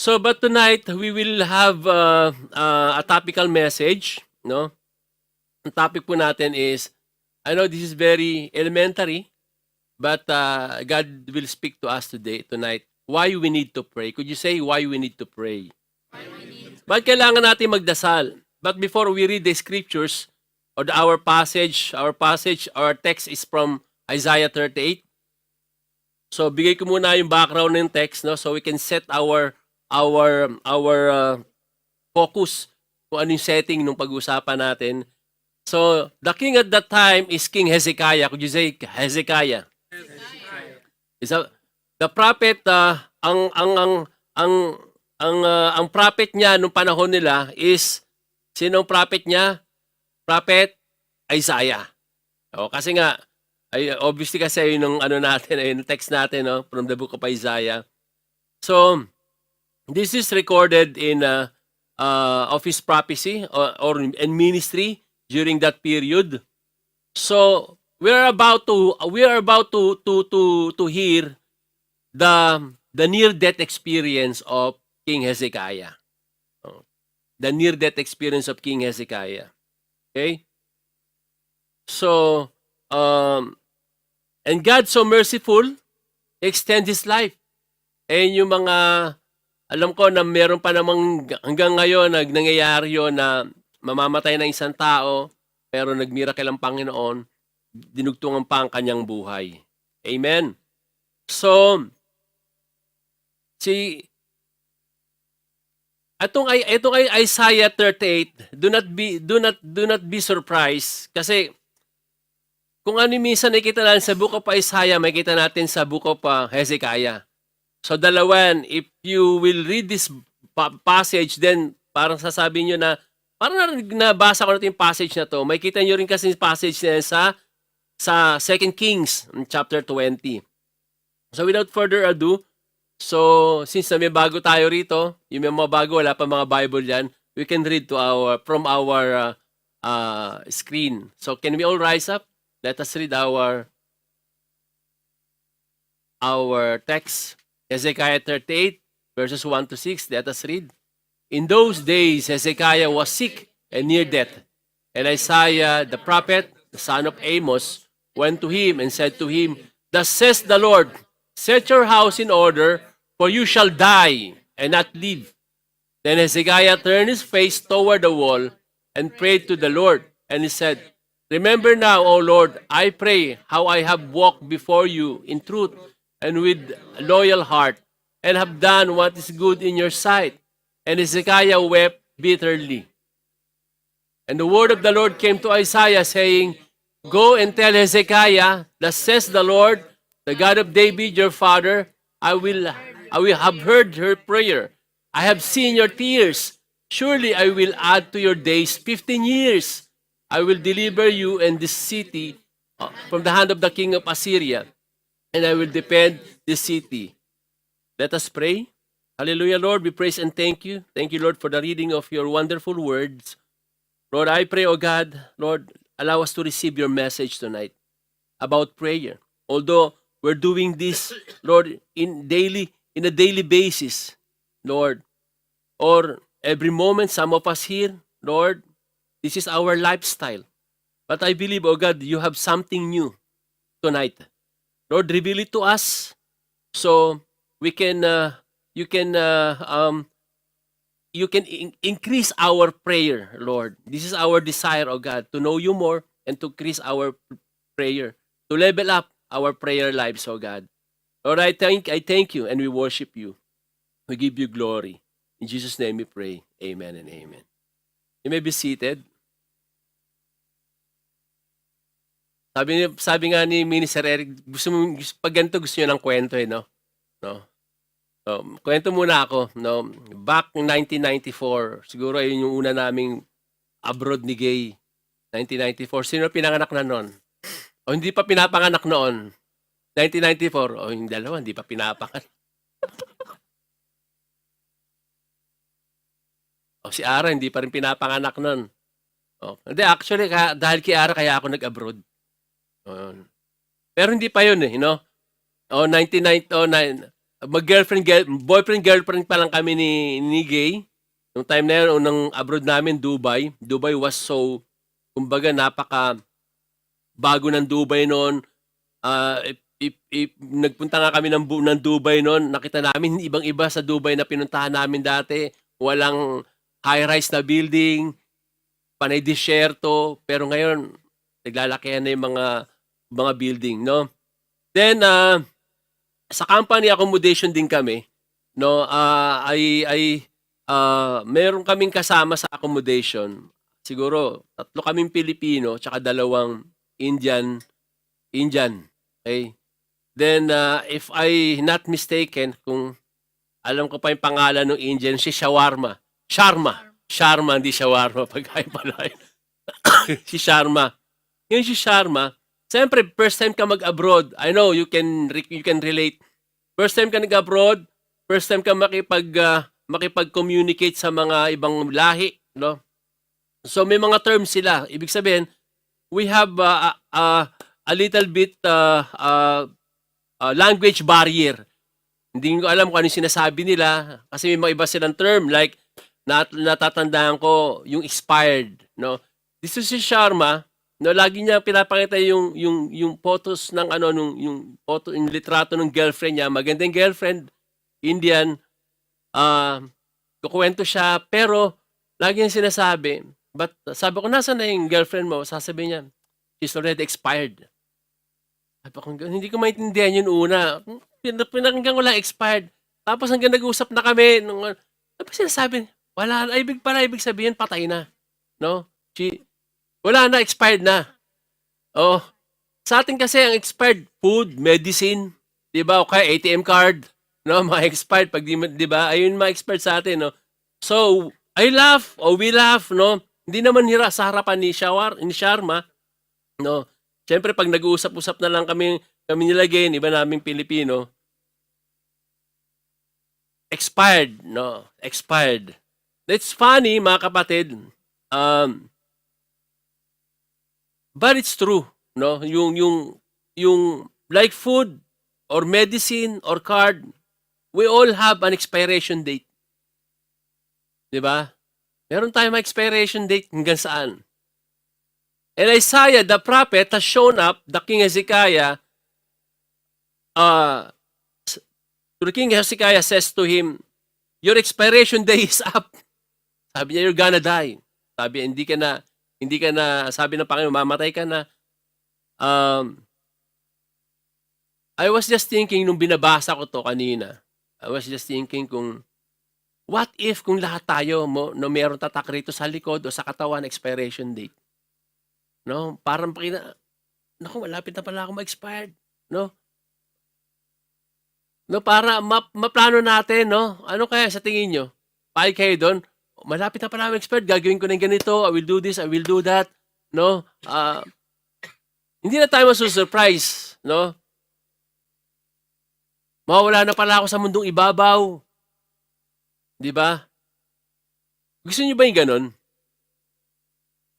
So, but tonight we will have a topical message, no? Ang topic po natin is, I know this is very elementary, but God will speak to us tonight, why we need to pray. Could you say why we need to pray? Bakit kailangan natin magdasal? But before we read the scriptures, or our text is from Isaiah 38. So, bigay ko muna yung background ng text, no? So we can set our focus kung ano yung setting ng pag-uusapan natin. So, the king at that time is King Hezekiah. Could you say Hezekiah? The prophet, ang prophet niya nung panahon nila is, sinong prophet niya? Prophet Isaiah. O, kasi nga, obviously kasi yun yung ano natin, yung text natin, no, from the book of Isaiah. So, this is recorded in of his prophecy or in ministry during that period. So we are about to hear the near death experience of King Hezekiah. The near death experience of King Hezekiah. Okay? So and God so merciful, extend his life. And yung mga alam ko na meron pa namang hanggang ngayon nangyayari yun na mamamatay ng isang tao, pero nag-miracle ang Panginoon, dinugtungan pa ang kanyang buhay. Amen. So, itong ay Isaiah 38, do not be surprised kasi kung ano minsan nakita natin sa book of Isaiah, makita natin sa book of Hezekiah. So dalawan, if you will read this passage, then parang sasabihin nyo na, parang nabasa ko natin yung passage na to, makita nyo rin kasi yung passage na yan sa 2 Kings, chapter 20. So without further ado, so since na may bago tayo rito, yung may mga bago, wala pa mga Bible yan, we can read from our screen. So can we all rise up? Let us read our text. Hezekiah 38, verses 1 to 6. Let us read. In those days, Hezekiah was sick and near death. And Isaiah, the prophet, the son of Amos, went to him and said to him, Thus says the Lord, set your house in order, for you shall die and not live. Then Hezekiah turned his face toward the wall and prayed to the Lord. And he said, Remember now, O Lord, I pray how I have walked before you in truth and with a loyal heart, and have done what is good in your sight. And Hezekiah wept bitterly. And the word of the Lord came to Isaiah, saying, Go and tell Hezekiah, Thus says the Lord, the God of David your father, I will have heard your prayer. I have seen your tears. Surely I will add to your days 15 years. I will deliver you and this city from the hand of the king of Assyria, and I will defend this city. Let us pray. Hallelujah, Lord. We praise and thank you. Thank you, Lord, for the reading of your wonderful words. Lord, I pray, O God, Lord, allow us to receive your message tonight about prayer. Although we're doing this, Lord, in a daily basis, Lord, or every moment, some of us here, Lord, this is our lifestyle. But I believe, O God, you have something new tonight. Lord, reveal it to us so we can you can increase our prayer, Lord. This is our desire, oh God, to know you more and to increase our prayer, to level up our prayer lives, oh God. Lord, I thank you and we worship you. We give you glory. In Jesus' name we pray. Amen and amen. You may be seated. Sabi nga ni Minister Eric, pag ganito gusto niyo ng kwento no? So, kwento muna ako, no? Back in 1994, siguro ayun yung una naming abroad ni Gay. 1994, sino pinanganak na noon? O hindi pa pinapanganak noon? 1994, o yung dalawa, hindi pa pinapanganak. O si Ara, hindi pa rin pinapanganak noon. O, hindi, actually, dahil kay Ara, kaya ako nag-abroad. Pero hindi pa yun no? 1999, boyfriend-girlfriend pa lang kami ni Gay. Nung time na yun, unang abroad namin, Dubai. Dubai was so, kumbaga, napaka bago ng Dubai noon. Nagpunta nga kami ng Dubai noon, nakita namin ibang-iba sa Dubai na pinuntahan namin dati. Walang high-rise na building, panay disyerto, pero ngayon, naglalakihan na yung mga building, no? Then, sa company accommodation din kami, no? Meron kaming kasama sa accommodation. Siguro, 3 kaming Pilipino, tsaka 2 Indian. Okay? Then, if I not mistaken, kung alam ko pa yung pangalan ng Indian, si Shawarma. Sharma, hindi shawarma. Pagkain pala. Si Sharma. Yung si Sharma, siyempre, first time ka mag-abroad. I know, you can relate. First time ka nag-abroad, first time ka makipag-communicate sa mga ibang lahi. No? So, may mga terms sila. Ibig sabihin, we have a little bit language barrier. Hindi ko alam kung ano yung sinasabi nila kasi may mga iba silang term like natatandaan ko yung expired, no. This is si Sharma, no, lagi niya pinapakita yung photos ng yung photo, yung litrato ng girlfriend niya, magandang girlfriend, Indian, kukuwento siya pero lagi niya sinasabi, but sabi ko, nasaan na yung girlfriend mo? Sasabihin niya, she's already expired. Sabi ko, hindi ko maintindihan yun una. Pinakinggan ko lang expired. Tapos hanggang nag-usap na kami. Tapos sinasabi, wala na. Ibig sabihin, patay na. No? Wala na, expired na. Oh. Sa atin kasi, ang expired, food, medicine, di ba? O kaya ATM card. No? Mga expired. Pag di ba? Ayun mga expired sa atin. No? So, we laugh. No? Hindi naman sa harapan ni Sharma. No? Siyempre, pag nag-uusap-usap na lang kami nilagay, iba naming Pilipino, expired, no? Expired. It's funny, mga kapatid, but it's true, no? Yung like food, or medicine, or card, we all have an expiration date. Diba? Meron tayong expiration date hanggang saan? And Isaiah, the prophet, has shown up, the King Hezekiah, the King Hezekiah says to him, your expiration day is up. Sabi niya, you're gonna die. Sabi, hindi ka na, sabi ng Panginoon, mamatay ka na. I was just thinking, nung binabasa ko to kanina, I was just thinking what if kung lahat tayo, no, meron tatak rito sa likod o sa katawan, expiration date? No, parang naku, malapit na pala ako ma-expired, no? No, para maplano natin, no? Ano kaya sa tingin nyo? Pahig kayo doon? Malapit na pala ako ma-expired, gagawin ko na yung ganito, I will do this, I will do that, no? Hindi na tayo masusurprise, no? Mawawala na pala ako sa mundong ibabaw. Di ba? Gusto niyo ba yung ganun?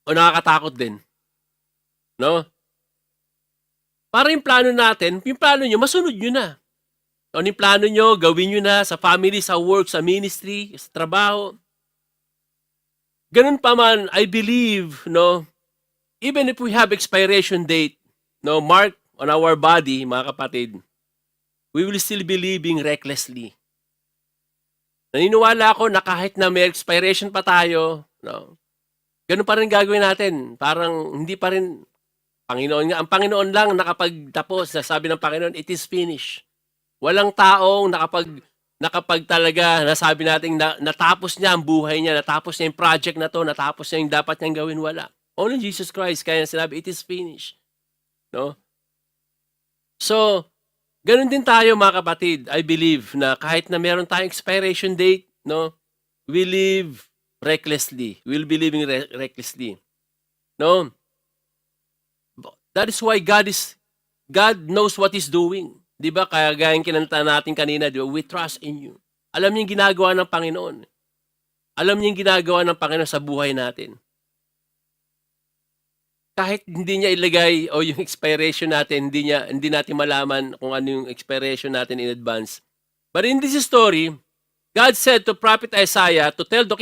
O nakakatakot din? No? Para yung plano natin, yung plano nyo, masunod nyo na. Ano yung plano nyo, gawin nyo na sa family, sa work, sa ministry, sa trabaho. Ganun pa man, I believe, no, even if we have expiration date, no, mark on our body, mga kapatid, we will still be living recklessly. Naniniwala ako na kahit na may expiration pa tayo, no, ganun pa rin gagawin natin. Parang hindi pa rin, ang Panginoon lang nakapagtapos. Sabi ng Panginoon, it is finished. Walang taong nakapag talaga nasabi natin natapos niya ang buhay niya, natapos niya yung project na to, natapos niya yung dapat niyang gawin, wala. Only Jesus Christ kaya sinabi, it is finished. No? So, ganun din tayo mga kapatid. I believe na kahit na meron tayong expiration date, no, we live recklessly. We'll be living recklessly. No? That is why God knows what He's doing. Di ba? Kaya gayang kinanta natin kanina, di ba? We trust in you. Alam niyo yung ginagawa ng Panginoon. Alam niyo yung ginagawa ng Panginoon sa buhay natin. Kahit hindi niya ilagay o yung expiration natin, hindi natin malaman kung ano yung expiration natin in advance. But in this story, God said to prophet Isaiah to tell to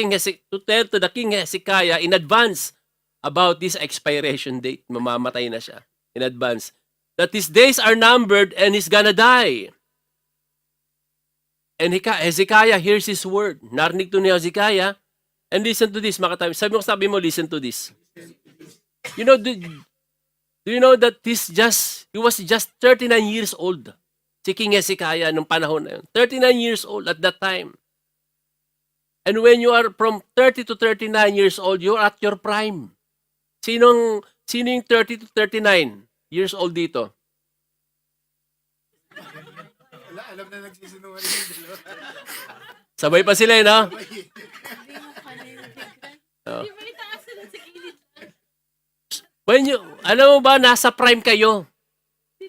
the king Hezekiah in advance about this expiration date. Mamamatay na siya in advance. That his days are numbered and he's gonna die. And Hezekiah hears his word. Narinig to ni Hezekiah. And listen to this, mga tayo. Sabi mo, listen to this. You know, do you know that he was just 39 years old? Si King Hezekiah nung panahon na yun. 39 years old at that time. And when you are from 30 to 39 years old, you're at your prime. Sino yung 30 to 39 years old dito? Alam na nagsisinungaling yung dalawa. Sabay pa sila, no? Oh. Alam mo ba, nasa prime kayo.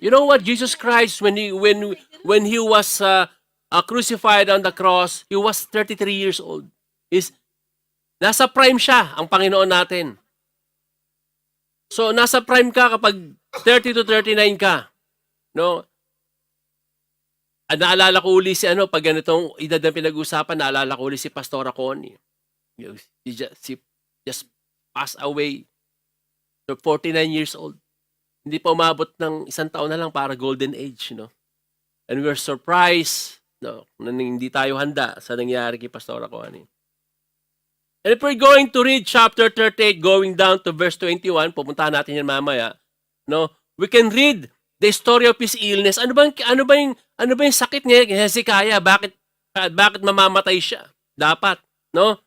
You know what, Jesus Christ, when he was crucified on the cross, he was 33 years old. Nasa prime siya, ang Panginoon natin. So, nasa prime ka kapag 30 to 39 ka. No? Naalala ko uli pag ganitong edad na pinag-usapan, naalala ko uli si Pastora Connie. She just passed away. So, 49 years old. Hindi pa umabot ng 1 taon na lang para golden age, no? And we're surprised, no, na hindi tayo handa sa nangyari kay Pastora Connie. And if we're going to read chapter 38, going down to verse 21, pupuntahan natin yan mamaya, no? We can read the story of his illness. Ano ba yung sakit niya kay Hezekiah? Bakit mamamatay siya? Dapat, no?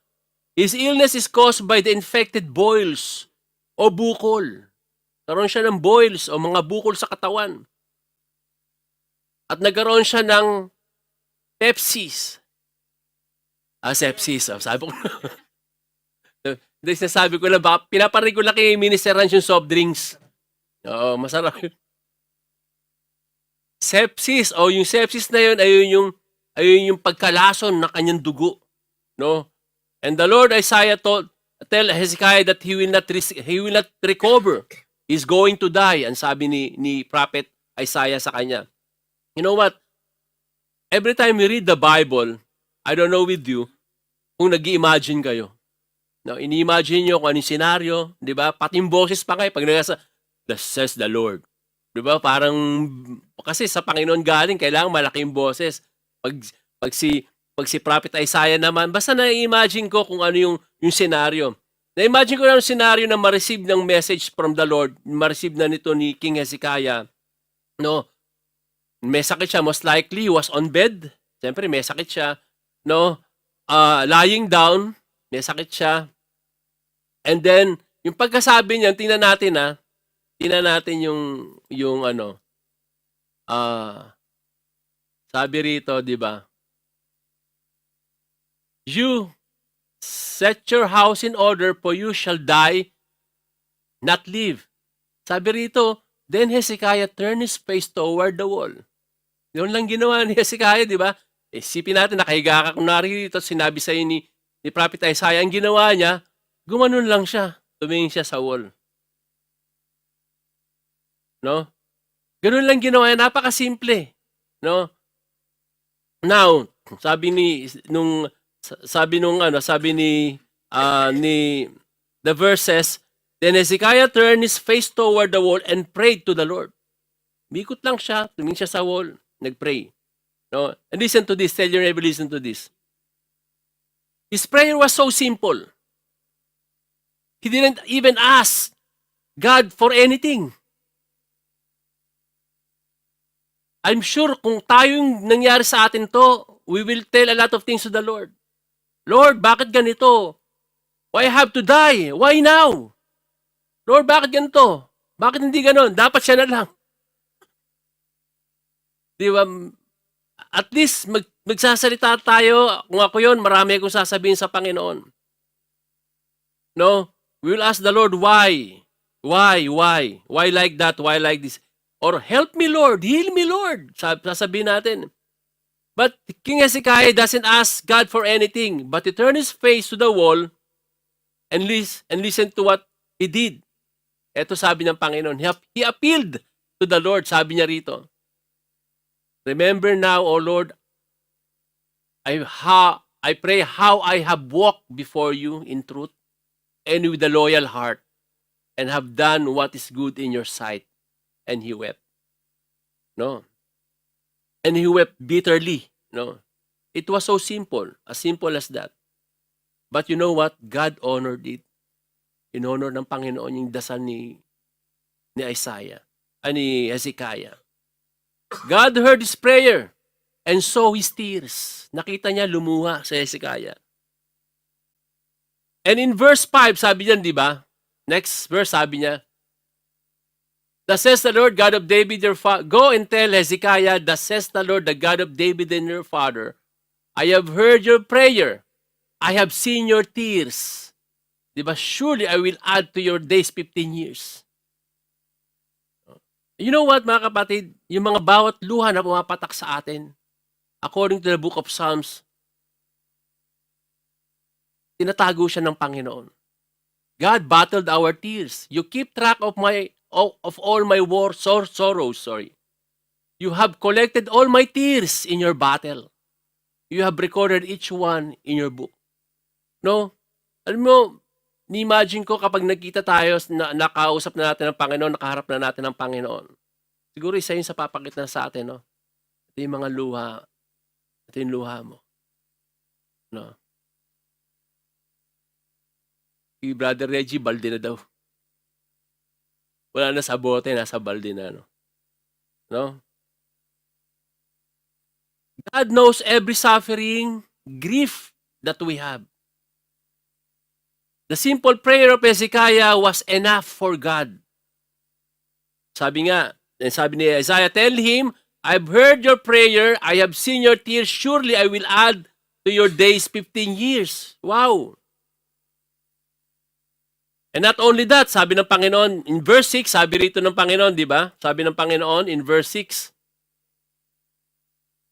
His illness is caused by the infected boils o bukol. Karoon siya ng boils o mga bukol sa katawan. At nagkaroon siya ng sepsis. Sepsis. Sabi ko sinasabi ko lang, baka pinaparinig ko lang kay Minister Ranch yung soft drinks. Oo, masarap yun. Sepsis. O yung sepsis na yun, ayun yung pagkalason na kanyang dugo. No? And the Lord Isaiah tell Hezekiah that he will not recover. He's going to die. Ang sabi ni Prophet Isaiah sa kanya. You know what? Every time we read the Bible, I don't know with you, kung nag-i-imagine kayo. No, ini-imagine nyo kung anong senaryo, di ba? Pati yung boses pa kayo, pag nagasa, "Thus says the Lord." Di ba? Parang, kasi sa Panginoon galing, kailangan malaki yung boses. Pag si Prophet Isaiah naman, basta na-imagine ko kung ano yung senaryo. Na-imagine ko na yung senaryo na ma-receive ng message from the Lord, ma-receive na nito ni King Hezekiah. No? May sakit siya, most likely, he was on bed. Siyempre, may sakit siya. No? Lying down, may sakit siya. And then, yung pagkasabi niya, tingnan natin yung ano, sabi rito, di ba? You set your house in order, for you shall die, not live. Sabi rito, then Hezekiah turned his face toward the wall. Yun lang ginawa ni Hezekiah, di ba? Isipin natin, nakahiga ka kung narito, sinabi sa'yo ni Prophet Isaiah, ang ginawa niya, gumanon lang siya, tumingin siya sa wall. No? Ganun lang ginawa niya, napakasimple. No? Now, sabi ni the verses, then Hezekiah turned his face toward the wall and prayed to the Lord. Mikot lang siya, tumingin siya sa wall, nagpray. No? And listen to this, tell your neighbor, listen to this. His prayer was so simple. He didn't even ask God for anything. I'm sure kung tayong nangyari sa atin to, we will tell a lot of things to the Lord. Lord, bakit ganito? Why I have to die? Why now? Lord, bakit ganito? Bakit hindi ganon? Dapat siya na lang. Di ba? At least magsasalita tayo. Kung ako yun, marami akong sasabihin sa Panginoon. No? We will ask the Lord, why? Why? Why like that? Why like this? Or help me, Lord. Heal me, Lord. Sasabihin natin. But King Hezekiah doesn't ask God for anything, but he turned his face to the wall and listen to what he did. Ito sabi ng Panginoon. He appealed to the Lord. Sabi niya rito, remember now, O Lord, I pray how I have walked before you in truth and with a loyal heart, and have done what is good in your sight. And he wept. No. And he wept bitterly. No. It was so simple, as simple as that. But you know what? God honored it. In-honor ng Panginoon yung dasal ni Isaiah, ni Hezekiah. God heard his prayer and saw his tears. Nakita niya lumuha sa Hezekiah. And in verse 5, sabi niya, di ba? Next verse, sabi niya, thus says the Lord God of David your father, go and tell Hezekiah, thus says the Lord, the God of David and your father, I have heard your prayer. I have seen your tears. Diba? Surely I will add to your days 15 years. You know what, mga kapatid? Yung mga bawat luha na pumapatak sa atin, according to the book of Psalms, tinatago siya ng Panginoon. God battled our tears. You keep track of all my sorrows. You have collected all my tears in your battle. You have recorded each one in your book. No? Alam mo, ni-imagine ko kapag nagkita tayo, nakausap na natin ng Panginoon, nakaharap na natin ng Panginoon. Siguro isa yun sa papakit na sa atin, no? Ito yung mga luha. Ito yung luha mo. No? Si Brother Reggie, balde na daw. Wala na sa bote, nasa balde na, no? No? God knows every suffering, grief that we have. The simple prayer of Hezekiah was enough for God. Sabi ni Isaiah, tell him, I've heard your prayer, I have seen your tears, surely I will add to your days 15 years. Wow! And not only that, sabi ng Panginoon, in verse 6, sabi rito ng Panginoon, di ba? Sabi ng Panginoon in verse 6,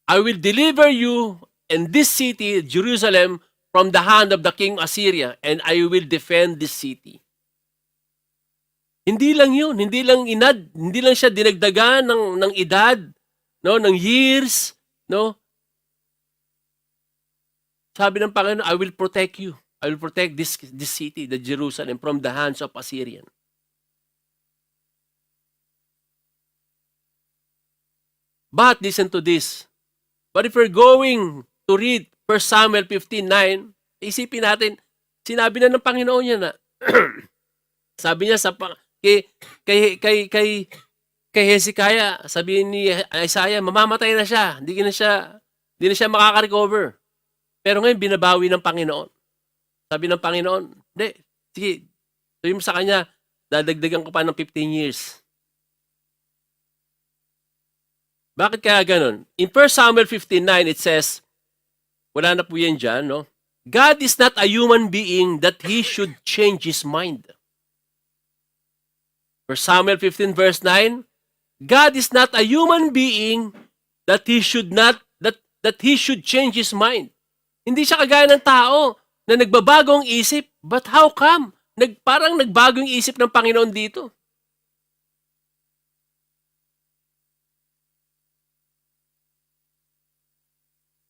I will deliver you and this city, Jerusalem, from the hand of the king of Assyria, and I will defend this city. Hindi lang yun, hindi lang siya dinagdagan ng edad, no, ng years, no? Sabi ng Panginoon, I will protect you. I will protect this city, the Jerusalem, from the hands of Assyrian. But listen to this. But if we're going to read 1 Samuel 15:9, isipin natin, sinabi na ng Panginoon yan na. Sabi niya kay Hezekiah, sabi ni Isaiah, mamamatay na siya. Hindi na siya makaka-recover. Pero ngayon binabawi ng Panginoon. Sabi ng Panginoon, hindi, sige, sabi mo sa kanya, dadagdagan ko pa ng 15 years. Bakit kaya ganun? In 1 Samuel 15:9, it says, wala na po yan dyan, no? God is not a human being that he should change his mind. 1 Samuel 15 verse 9, God is not a human being that he should change his mind. Hindi siya kagaya ng tao na nagbabago ang isip. But how come? Parang nagbago yung isip ng Panginoon dito.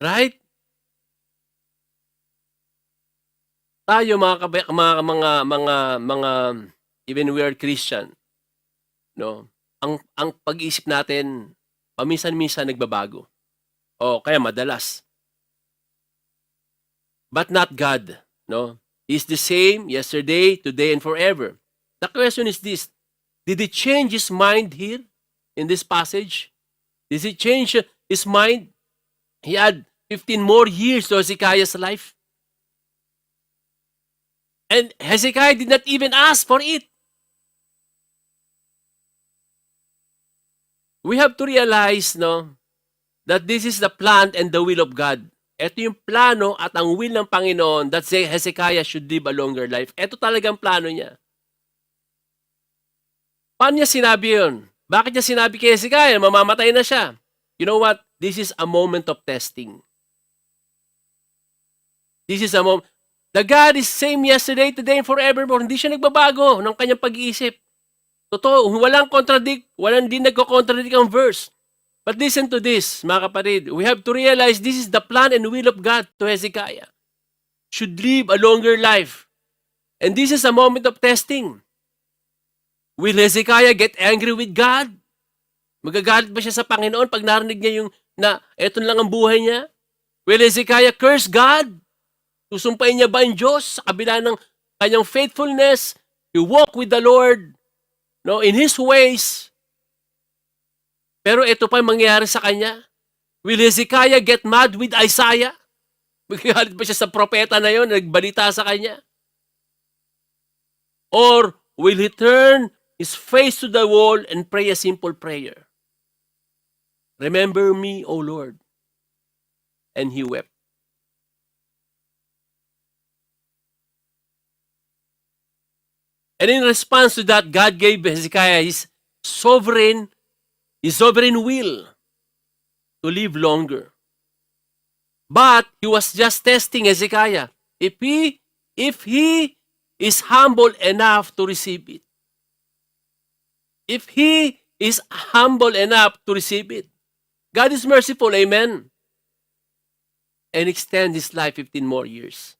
Right? Tayo mga even we are Christian, no? Ang pag-iisip natin paminsan-minsan nagbabago. O kaya madalas. But not God, no? He's the same yesterday, today, and forever. The question is this: did he change his mind here in this passage? Did he change his mind? He had 15 more years to Hezekiah's life. And Hezekiah did not even ask for it. We have to realize, no, that this is the plan and the will of God. Ito yung plano at ang will ng Panginoon that Hezekiah should live a longer life. Ito talagang plano niya. Paano niya sinabi yun? Bakit niya sinabi kay Hezekiah, mamamatay na siya? You know what? This is a moment of testing. This is a moment. The God is same yesterday, today, and forevermore. Hindi siya nagbabago ng kanyang pag-iisip. Totoo, walang contradict, walang din nagko-contradict ang verse. But listen to this, mga kapatid. We have to realize this is the plan and will of God to Hezekiah. Should live a longer life. And this is a moment of testing. Will Hezekiah get angry with God? Magagalit ba siya sa Panginoon pag narinig niya yung na eto lang ang buhay niya? Will Hezekiah curse God? Susumpain niya ba ang Diyos sa kabila ng kanyang faithfulness? He walk with the Lord, no, in His ways. Pero ito pa yung mangyayari sa kanya. Will Hezekiah get mad with Isaiah? Magagalit ba siya sa propeta na yon, nagbalita sa kanya? Or will he turn his face to the wall and pray a simple prayer? Remember me, O Lord. And he wept. And in response to that, God gave Hezekiah his sovereign will to live longer. But he was just testing Hezekiah. If he is humble enough to receive it. If he is humble enough to receive it. God is merciful, amen. And extend his life 15 more years.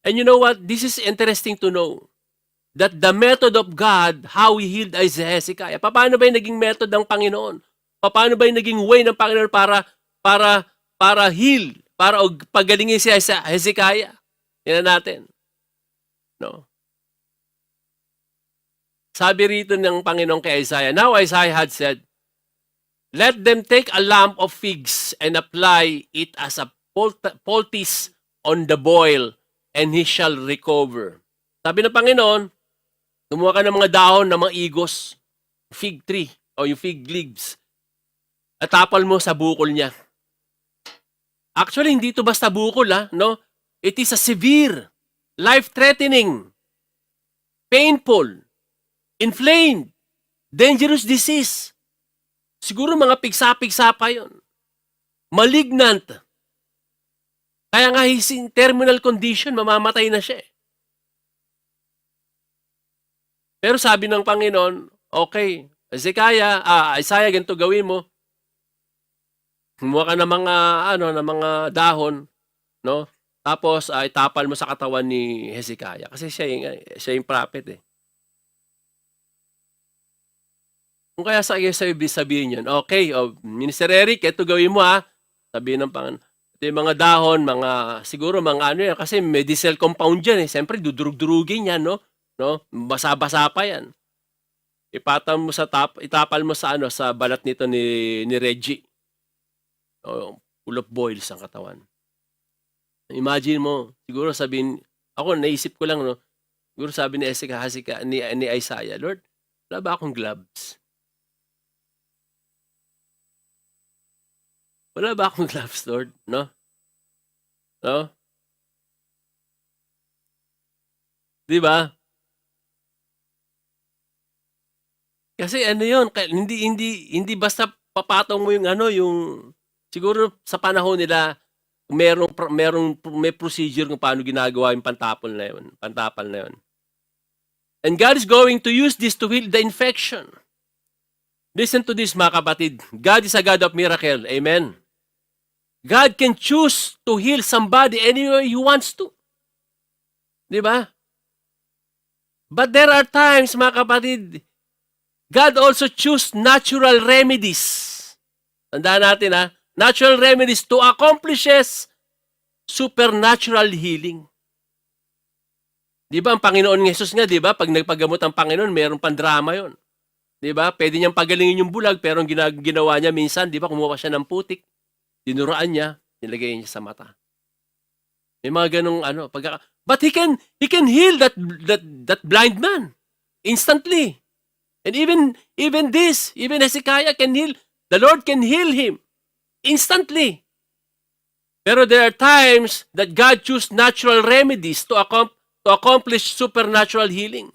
And you know what? This is interesting to know. That the method of God, how He healed Hezekiah. Paano ba yung naging method ng Panginoon? Paano ba yung naging way ng Panginoon para heal, para pagalingin si Hezekiah? Yan natin. No? Sabi rito ng Panginoon kay Isaiah, now Isaiah had said, let them take a lump of figs and apply it as a poultice on the boil, and he shall recover. Sabi ng Panginoon, kumuha ka ng mga dahon ng mga igos, fig tree, o yung fig leaves, at tapal mo sa bukol niya. Actually, hindi ito basta bukol, no? It is a severe, life-threatening, painful, inflamed, dangerous disease. Siguro mga pigsa-pigsa pa yun. Malignant. Kaya nga he's in terminal condition, mamamatay na siya. Pero sabi ng Panginoon, okay, Isaiah, ganito gawin mo. Kumuha ka ng mga dahon, no? Tapos itapal mo sa katawan ni Hezekiah kasi siya yung prophet eh. Kung kaya sabihin niyan, okay, Minister Eric, ito gawin mo Sabihin ng Panginoon, ito yung mga dahon, siguro yan, kasi may diesel compound yan eh. Siyempre, dudurug-durugin yan, no? Basa-basa pa yan. Itapal mo sa balat nito ni Reggie. Full of boils ang katawan. Imagine mo, siguro sabihin, ako naisip ko lang, no? Siguro sabi ni Isaiah, Lord, wala ba akong gloves? Wala ba akong gloves, Lord? No? No? Di ba? Kasi yun, hindi basta papatong mo yung siguro sa panahon nila may procedure kung paano ginagawa yung pantapal na yun. And God is going to use this to heal the infection. Listen to this, mga kapatid. God is a God of miracle. Amen. God can choose to heal somebody anywhere He wants to. Di ba? But there are times, mga kapatid, God also choose natural remedies. Tandaan natin natural remedies to accomplishes supernatural healing. Di ba ang Panginoon ng Jesus nga, di ba? Pag nagpagamot ang Panginoon, mayroong pandrama yon. Di ba? Pwede niyang pagalingin yung bulag, pero ang ginawa niya minsan, di ba? Kumuha siya ng putik, dinuraan niya, nilagay niya sa mata. May mga ganong but he can heal that blind man instantly. And even Hezekiah can heal. The Lord can heal him instantly. Pero there are times that God choose natural remedies to accomplish supernatural healing.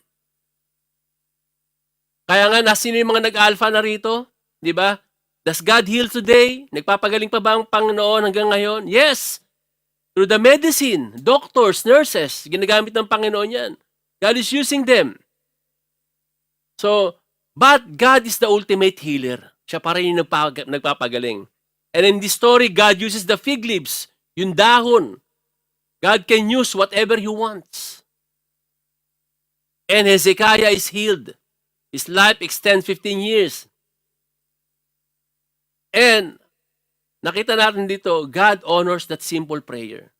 Kaya nga, nasino yung mga nag-alpha na rito? Di ba? Does God heal today? Nagpapagaling pa ba ang Panginoon hanggang ngayon? Yes! Through the medicine, doctors, nurses, ginagamit ng Panginoon yan. God is using them. So, But God is the ultimate healer. Siya pa rin yung nagpapagaling. And in this story, God uses the fig leaves, yung dahon. God can use whatever He wants. And Hezekiah is healed. His life extends 15 years. And nakita natin dito, God honors that simple prayer.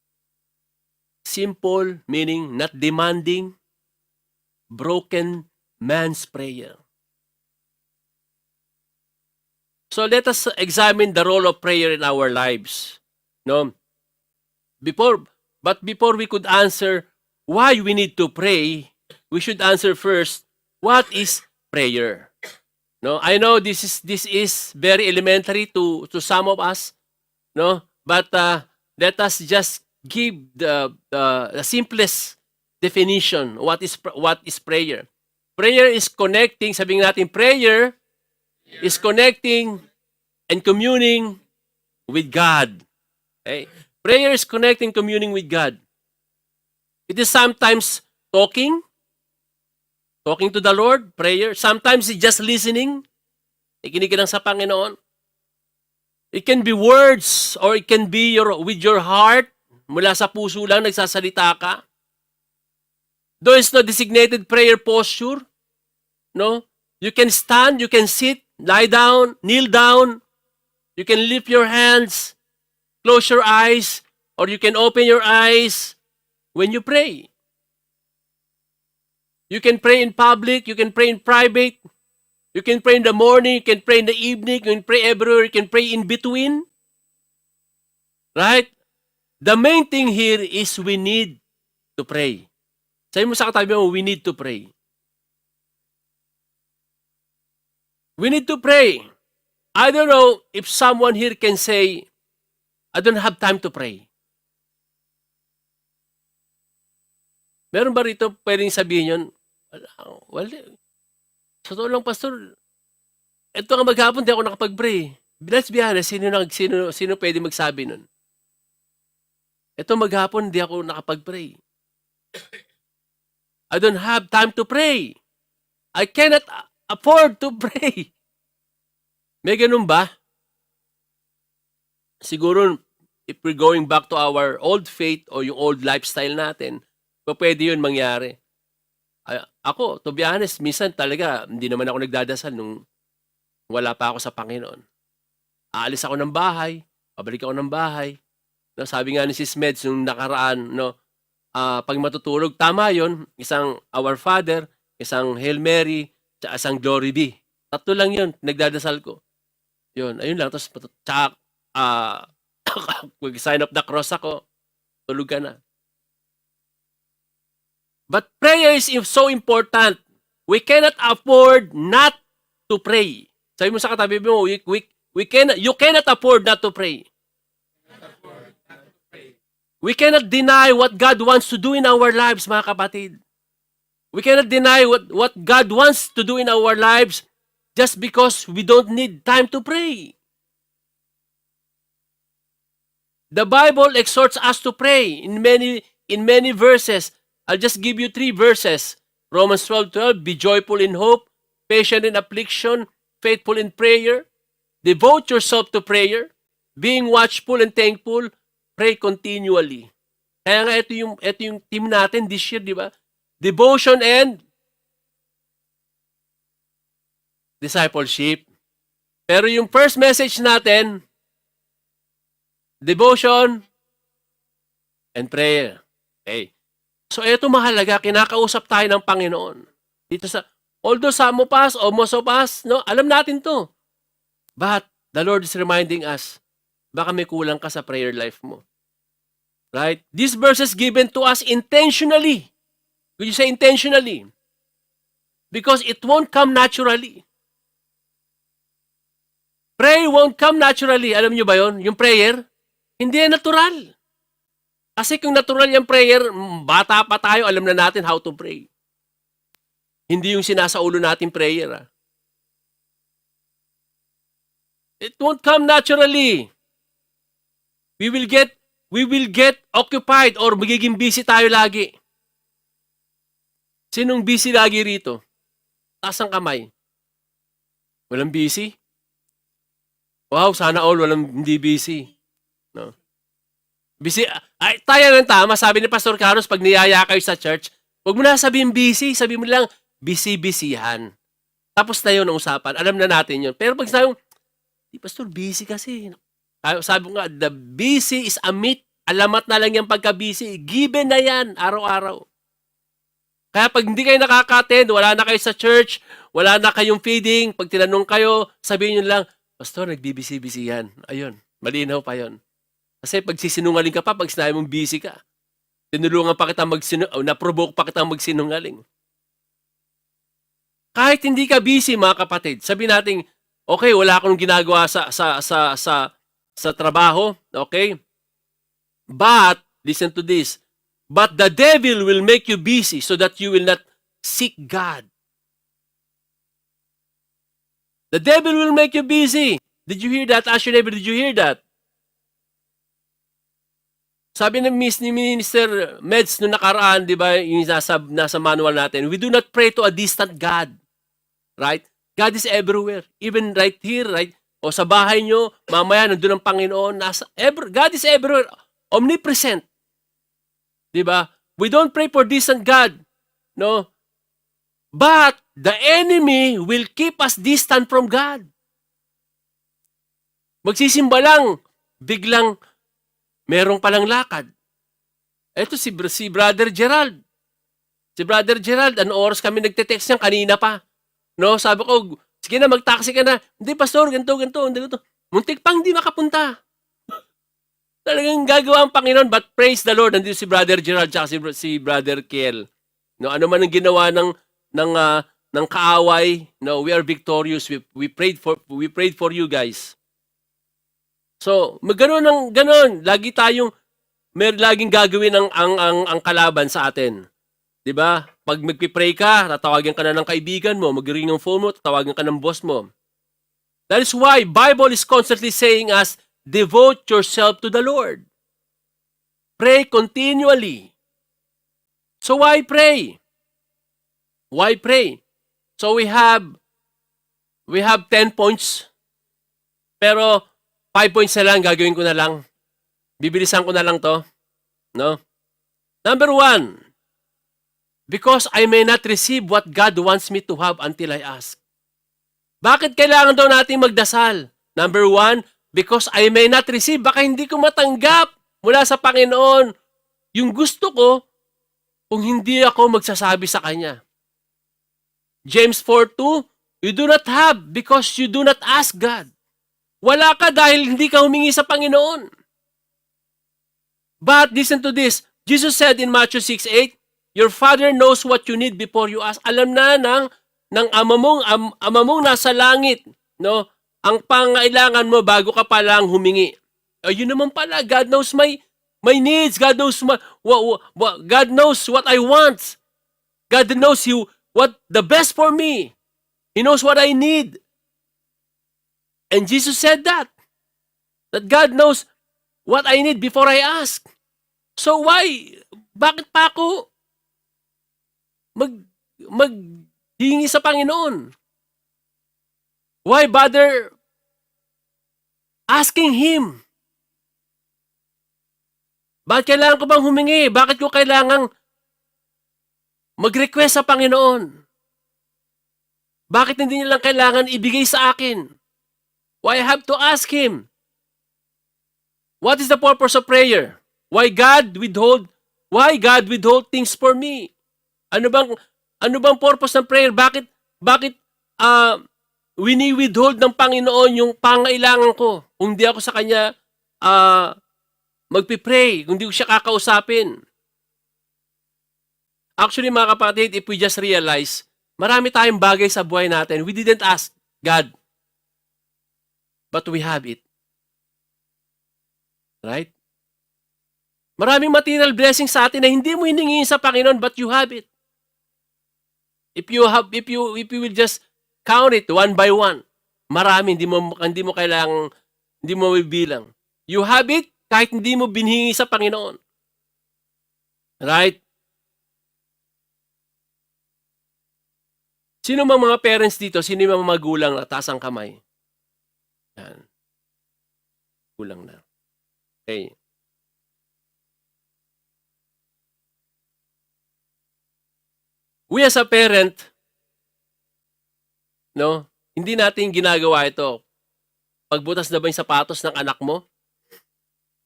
Simple meaning not demanding, broken man's prayer. So let us examine the role of prayer in our lives. No? Before we could answer why we need to pray, we should answer first, what is prayer? No, I know this is very elementary to some of us, no? But let us just give the simplest definition. What is prayer? Prayer is connecting, sabihin natin, prayer is connecting and communing with God. Okay? Prayer is connecting, communing with God. It is sometimes talking to the Lord, prayer. Sometimes it's just listening. Nakikinig ka lang sa Panginoon. It can be words or it can be with your heart. Mula sa puso lang, nagsasalita ka. There is no designated prayer posture. No? You can stand, you can sit, lie down, kneel down. You can lift your hands, close your eyes, or you can open your eyes when you pray. You can pray in public, you can pray in private, you can pray in the morning, you can pray in the evening, you can pray everywhere, you can pray in between. Right? The main thing here is we need to pray. Sabi mo sa katabi mo, we need to pray. We need to pray. I don't know if someone here can say, I don't have time to pray. Meron ba rito pwedeng sabihin yun? Well, sa totoo lang, Pastor, ito nga maghapon, di ako nakapag-pray. Let's be honest, sino pwede magsabi nun? Ito maghapon, di ako nakapag-pray. I don't have time to pray. I cannot afford to pray. May ganun ba? Siguro, if we're going back to our old faith o yung old lifestyle natin, pwede yun mangyari. Ako, to be honest, minsan talaga, hindi naman ako nagdadasal nung wala pa ako sa Panginoon. Aalis ako ng bahay, pabalik ako ng bahay. No, sabi nga ni Sis Meds nung nakaraan, no, pag matutulog, tama yon, isang Our Father, isang Hail Mary, tsaka isang Glory Be. Tatlo lang yun, nagdadasal ko. Yun, ayun lang. Tapos, tsaka, sign of the cross ako, tulog ka na. But prayer is so important. We cannot afford not to pray. Sabi mo sa katabi mo, you cannot afford not to pray. We cannot deny what God wants to do in our lives, mga kapatid. We cannot deny what God wants to do in our lives just because we don't need time to pray. The Bible exhorts us to pray in many verses. I'll just give you 3 verses. Romans 12:12, be joyful in hope, patient in affliction, faithful in prayer. Devote yourself to prayer, being watchful and thankful, pray continually. Kaya nga ito yung team natin this year, di ba? Devotion and discipleship. Pero yung first message natin, devotion and prayer. Okay. So, ito mahalaga, kinakausap tayo ng Panginoon. Dito although some of us, or most of us, no, alam natin to. But, the Lord is reminding us, baka may kulang ka sa prayer life mo. Right? This verse is given to us intentionally. Could you say intentionally? Because it won't come naturally. Prayer won't come naturally. Alam niyo ba yon? Yung prayer, hindi yan natural. Kasi kung natural yung prayer, bata pa tayo, alam na natin how to pray. Hindi yung sinasaulo natin prayer. It won't come naturally. We will get occupied or magiging busy tayo lagi. Sinong busy lagi rito? Taas ang kamay. Walang busy? Wow, sana all walang hindi busy. No? Busy, ay, tayo ng tama, sabi ni Pastor Carlos, pag niyaya kayo sa church, huwag mo na sabihin busy, sabi mo lang, busy-busyhan. Tapos na yun ang usapan, alam na natin yun. Pero pag sabi mo, di Pastor, busy kasi. Sabi ko nga, the busy is a myth. Alamat na lang yung pagka-busy. Given na yan, araw-araw. Kaya pag hindi kayo nakaka-attend, wala na kayo sa church, wala na kayong feeding, pag tinanong kayo, sabihin nyo lang, Pastor, nagbibisi-bisi yan. Ayun, malinaw pa yon. Kasi pag sisinungaling ka pa, pag sinabi mong busy ka, tinulungan pa kita na-provoke pa kita magsinungaling. Kahit hindi ka busy, mga kapatid, sabi natin, okay, wala akong ginagawa sa trabaho, okay? But, listen to this, but the devil will make you busy so that you will not seek God. The devil will make you busy. Did you hear that? Ask your neighbor, did you hear that? Sabi ni Minister Meds noong nakaraan, di ba, yung nasa manual natin, we do not pray to a distant God. Right? God is everywhere. Even right here, right? O sa bahay nyo, mamaya nandun ang Panginoon. God is everywhere. Omnipresent. Di ba? We don't pray for distant God. No? But the enemy will keep us distant from God. Magsisimba lang, biglang merong palang lakad. Ito si Brother Gerald. Si Brother Gerald, ano oras kami nagte-text niya kanina pa. No, sabi ko, sige na, mag-taxi ka na. Hindi, Pastor, ganito. Muntik pang di makapunta. Talagang gagawa ang Panginoon, but praise the Lord. Nandito si Brother Gerald at si Brother Kiel. No, ano man ang ginawa ng kaaway, no, we are victorious. We prayed for you guys. So, ganon. Lagi tayong laging gagawin ang kalaban sa atin. 'Di ba? Pag magpi-pray ka, tatawagan ka na ng kaibigan mo, mag-ring ng phone mo, tatawagan ka ng boss mo. That is why Bible is constantly saying us, devote yourself to the Lord. Pray continually. So why pray? Why pray? So we have 10 points. Pero 5 points na lang, gagawin ko na lang. Bibilisan ko na lang to. No? Number 1, because I may not receive what God wants me to have until I ask. Bakit kailangan daw natin magdasal? Number 1, because I may not receive. Baka hindi ko matanggap mula sa Panginoon yung gusto ko kung hindi ako magsasabi sa Kanya. James 4:2, you do not have because you do not ask God. Wala ka dahil hindi ka humingi sa Panginoon. But listen to this. Jesus said in Matthew 6:8, your Father knows what you need before you ask. Alam na ng ama mong nasa langit, no? Ang pangailangan mo bago ka pa lang humingi. Yun naman pala, God knows my needs. God knows God knows what I want. God knows what the best for me. He knows what I need. And Jesus said that God knows what I need before I ask. So bakit pa ako maghingi sa Panginoon? Why bother asking Him? Bakit kailangan ko bang humingi? Bakit ko kailangang mag-request sa Panginoon? Bakit hindi niya lang kailangan ibigay sa akin? Why I have to ask Him? What is the purpose of prayer? Why God withhold things for me? Ano bang purpose ng prayer? Bakit wini-withhold ng Panginoon yung pangailangan ko? Kung di ako sa Kanya magpipray, kung di ko siya kakausapin. Actually, mga kapatid, if we just realize, marami tayong bagay sa buhay natin. We didn't ask God, but we have it. Right? Maraming material blessings sa atin na hindi mo hiningi sa Panginoon, but you have it. If you will just count it one by one, marami, hindi mo kailangang, hindi mo bibilang. You have it kahit hindi mo binhingi sa Panginoon. Right? Sino mga parents dito? Sino yung mga magulang na taas ang kamay? Yan. Kulang na. Okay. We as a parent, no, hindi natin ginagawa ito. Pagbutas na ba yung sapatos ng anak mo?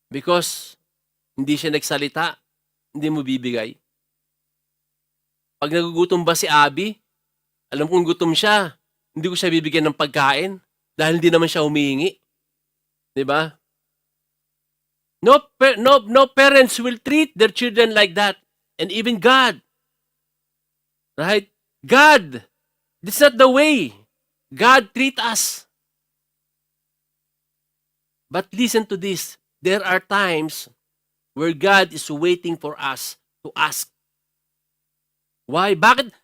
Because hindi siya nagsalita, hindi mo bibigay. Pag nagugutom ba si Abby, alam kong gutom siya, hindi ko siya bibigyan ng pagkain dahil hindi naman siya humihingi. 'Di ba? No parents will treat their children like that. And even God. Right? God, this is not the way God treat us. But listen to this. There are times where God is waiting for us to ask. Why? Bakit?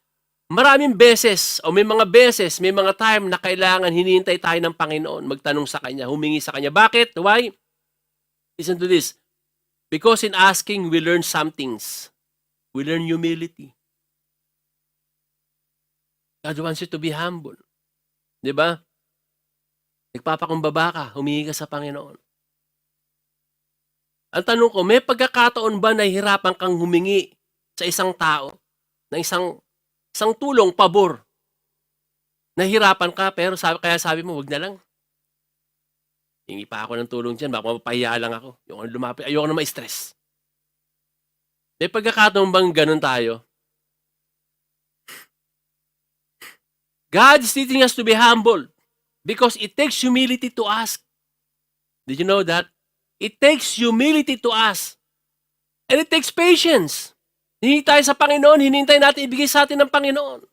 Maraming beses, o may mga beses, may mga time na kailangan hinihintay tayo ng Panginoon, magtanong sa Kanya, humingi sa Kanya. Bakit? Why? Listen to this. Because in asking, we learn some things. We learn humility. God wants you to be humble. Di ba? Nagpapakumbaba ka, humingi ka sa Panginoon. Ang tanong ko, may pagkakataon ba na hirapan kang humingi sa isang tao, na isang tulong, pabor? Nahirapan ka, pero kaya sabi mo, wag na lang. Hingi pa ako ng tulong dyan, baka mapapahiya lang ako. Ayoko na ma-stress. May pagkakataon bang ganun tayo? God is teaching us to be humble because it takes humility to ask. Did you know that? It takes humility to ask. And it takes patience. Hinihintay tayo sa Panginoon, hinihintay natin ibigay sa atin ng Panginoon.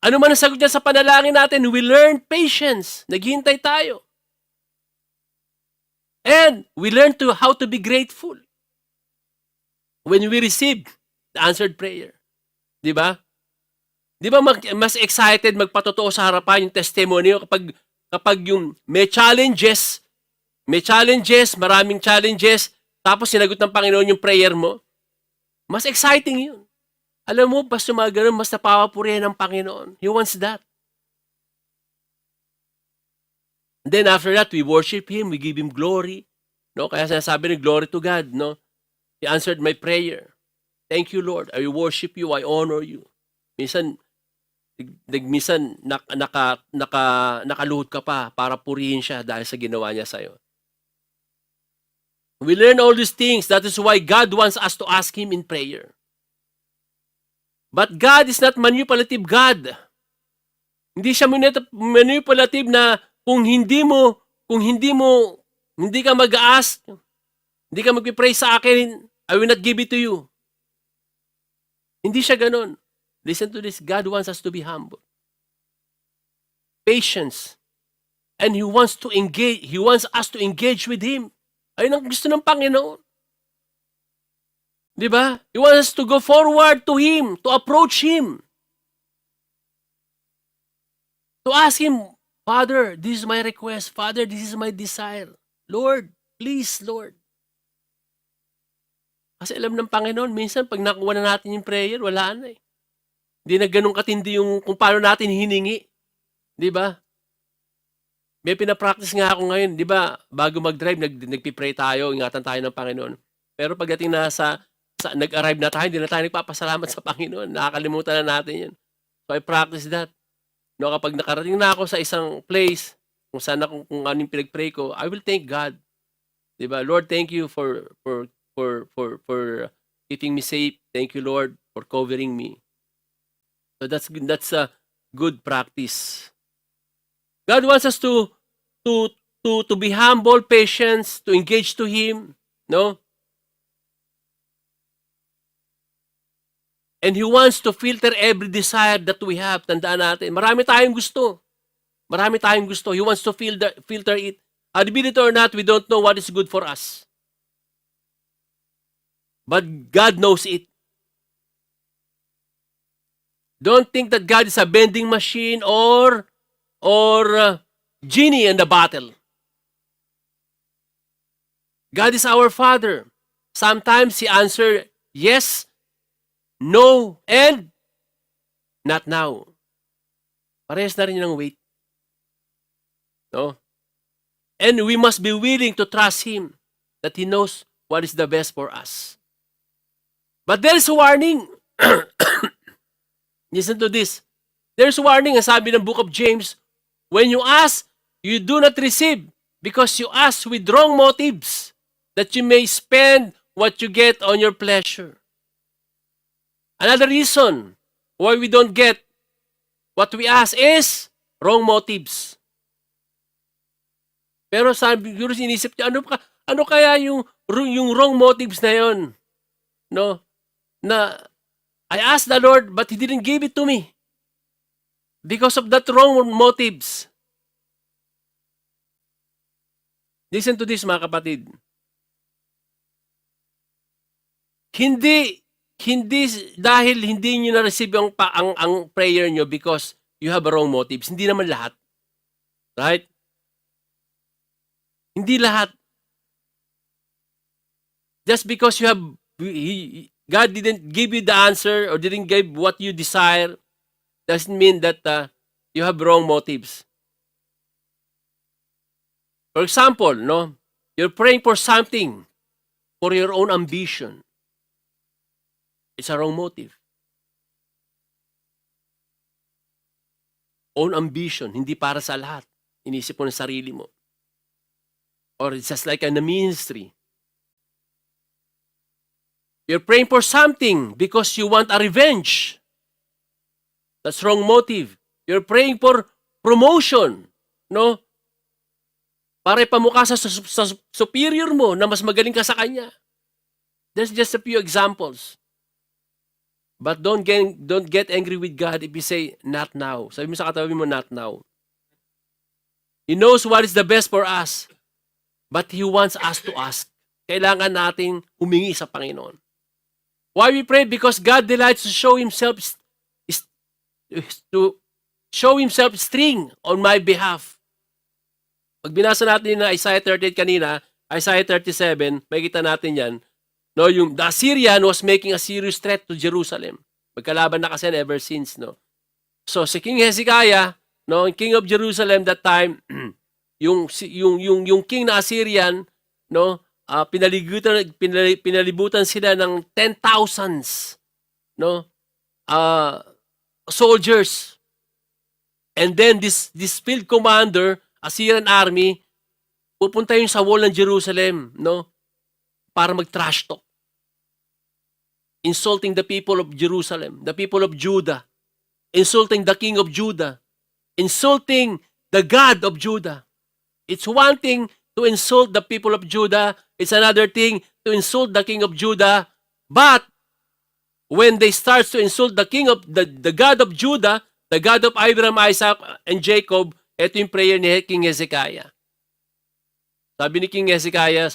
Ano man ang sagot niya sa panalangin natin, we learn patience. Naghihintay tayo. And we learn how to be grateful when we receive the answered prayer. Di ba? Di ba mas excited magpatotoo sa harapan yung testimony kapag yung may challenges, maraming challenges, tapos sinagot ng Panginoon yung prayer mo? Mas exciting yun. Alam mo, basta mga ganun, mas napapapurihan ng Panginoon. He wants that. And then after that, we worship Him, we give Him glory. No? Kaya sinasabi ng glory to God. No? He answered my prayer. Thank you, Lord. I worship you, I honor you. Minsan nakaluhod ka pa para purihin siya dahil sa ginawa niya sa'yo. We learn all these things. That is why God wants us to ask Him in prayer. But God is not manipulative God. Hindi siya manipulative na kung hindi ka mag-ask, hindi ka mag-pray sa akin, I will not give it to you. Hindi siya ganun. Listen to this. God wants us to be humble. Patience. And He wants us to engage with Him. Ayun ang gusto ng Panginoon. Di ba? He wants us to go forward to Him, to approach Him. To ask Him, Father, this is my request. Father, this is my desire. Lord, please, Lord. Kasi alam ng Panginoon, minsan pag nakuha na natin yung prayer, wala na eh. Hindi na ganun katindi yung kung paano natin hiningi. Di ba? May pinapractice nga ako ngayon, di ba? Bago mag-drive, nagpipray tayo, ingatan tayo ng Panginoon. Pero pagdating na nag-arrive na tayo, hindi na tayo nagpapasalamat sa Panginoon. Nakakalimutan na natin yan. So I practice that. No, kapag nakarating na ako sa isang place, kung saan kung anong pinag-pray ko, I will thank God. Di ba? Lord, thank you for keeping me safe. Thank you, Lord, for covering me. So that's a good practice. God wants us to be humble, patient, to engage to Him, no? And He wants to filter every desire that we have. Tandaan natin, marami tayong gusto. He wants to filter it. Admit it or not, we don't know what is good for us. But God knows it. Don't think that God is a vending machine or genie in the bottle. God is our Father. Sometimes He answers yes, no, and not now. Parehas na rin ng wait. No? And we must be willing to trust Him that He knows what is the best for us. But there's a warning. Listen to this. There's a warning, ang sabi ng book of James, when you ask, you do not receive because you ask with wrong motives, that you may spend what you get on your pleasure. Another reason why we don't get what we ask is wrong motives. Pero sabi, siguro sinisip niya, ano kaya yung wrong motives na yon? No? Na, I asked the Lord, but He didn't give it to me. Because of that wrong motives. Listen to this, mga kapatid. Hindi dahil hindi niyo na-receive ang prayer niyo because you have wrong motives. Hindi naman lahat. Right? Hindi lahat. Just because God didn't give you the answer or didn't give what you desire, doesn't mean that you have wrong motives. For example, no, you're praying for something for your own ambition. It's a wrong motive. Own ambition, hindi para sa lahat. Inisip mo ng sarili mo. Or it's just like in the ministry. You're praying for something because you want a revenge. That's wrong motive. You're praying for promotion, no? Para ipamukha sa superior mo na mas magaling ka sa kanya. There's just a few examples. But don't get angry with God if you say, not now. Sabi mo sa katabi mo, not now. He knows what is the best for us. But He wants us to ask. Kailangan nating humingi sa Panginoon. Why we pray? Because God delights to show Himself string on my behalf. Pag binasa natin na Isaiah 38 kanina, Isaiah 37, makikita natin yan. No, the Assyrian was making a serious threat to Jerusalem. Magkalaban na kasi ever since, no. So si King Hezekiah, no, king of Jerusalem that time, yung king na Assyrian, no, pinalibutan sila ng 10,000s, no, soldiers. And then this field commander, Assyrian army, pupunta yun sa wall ng Jerusalem, no, para mag-trash talk. Insulting the people of Jerusalem, the people of Judah, insulting the king of Judah, insulting the God of Judah. It's one thing to insult the people of Judah, it's another thing to insult the king of Judah, but when they start to insult the king of the God of Judah, the God of Abraham, Isaac, and Jacob, ito yung prayer ni King Hezekiah. Sabi ni King Hezekiah,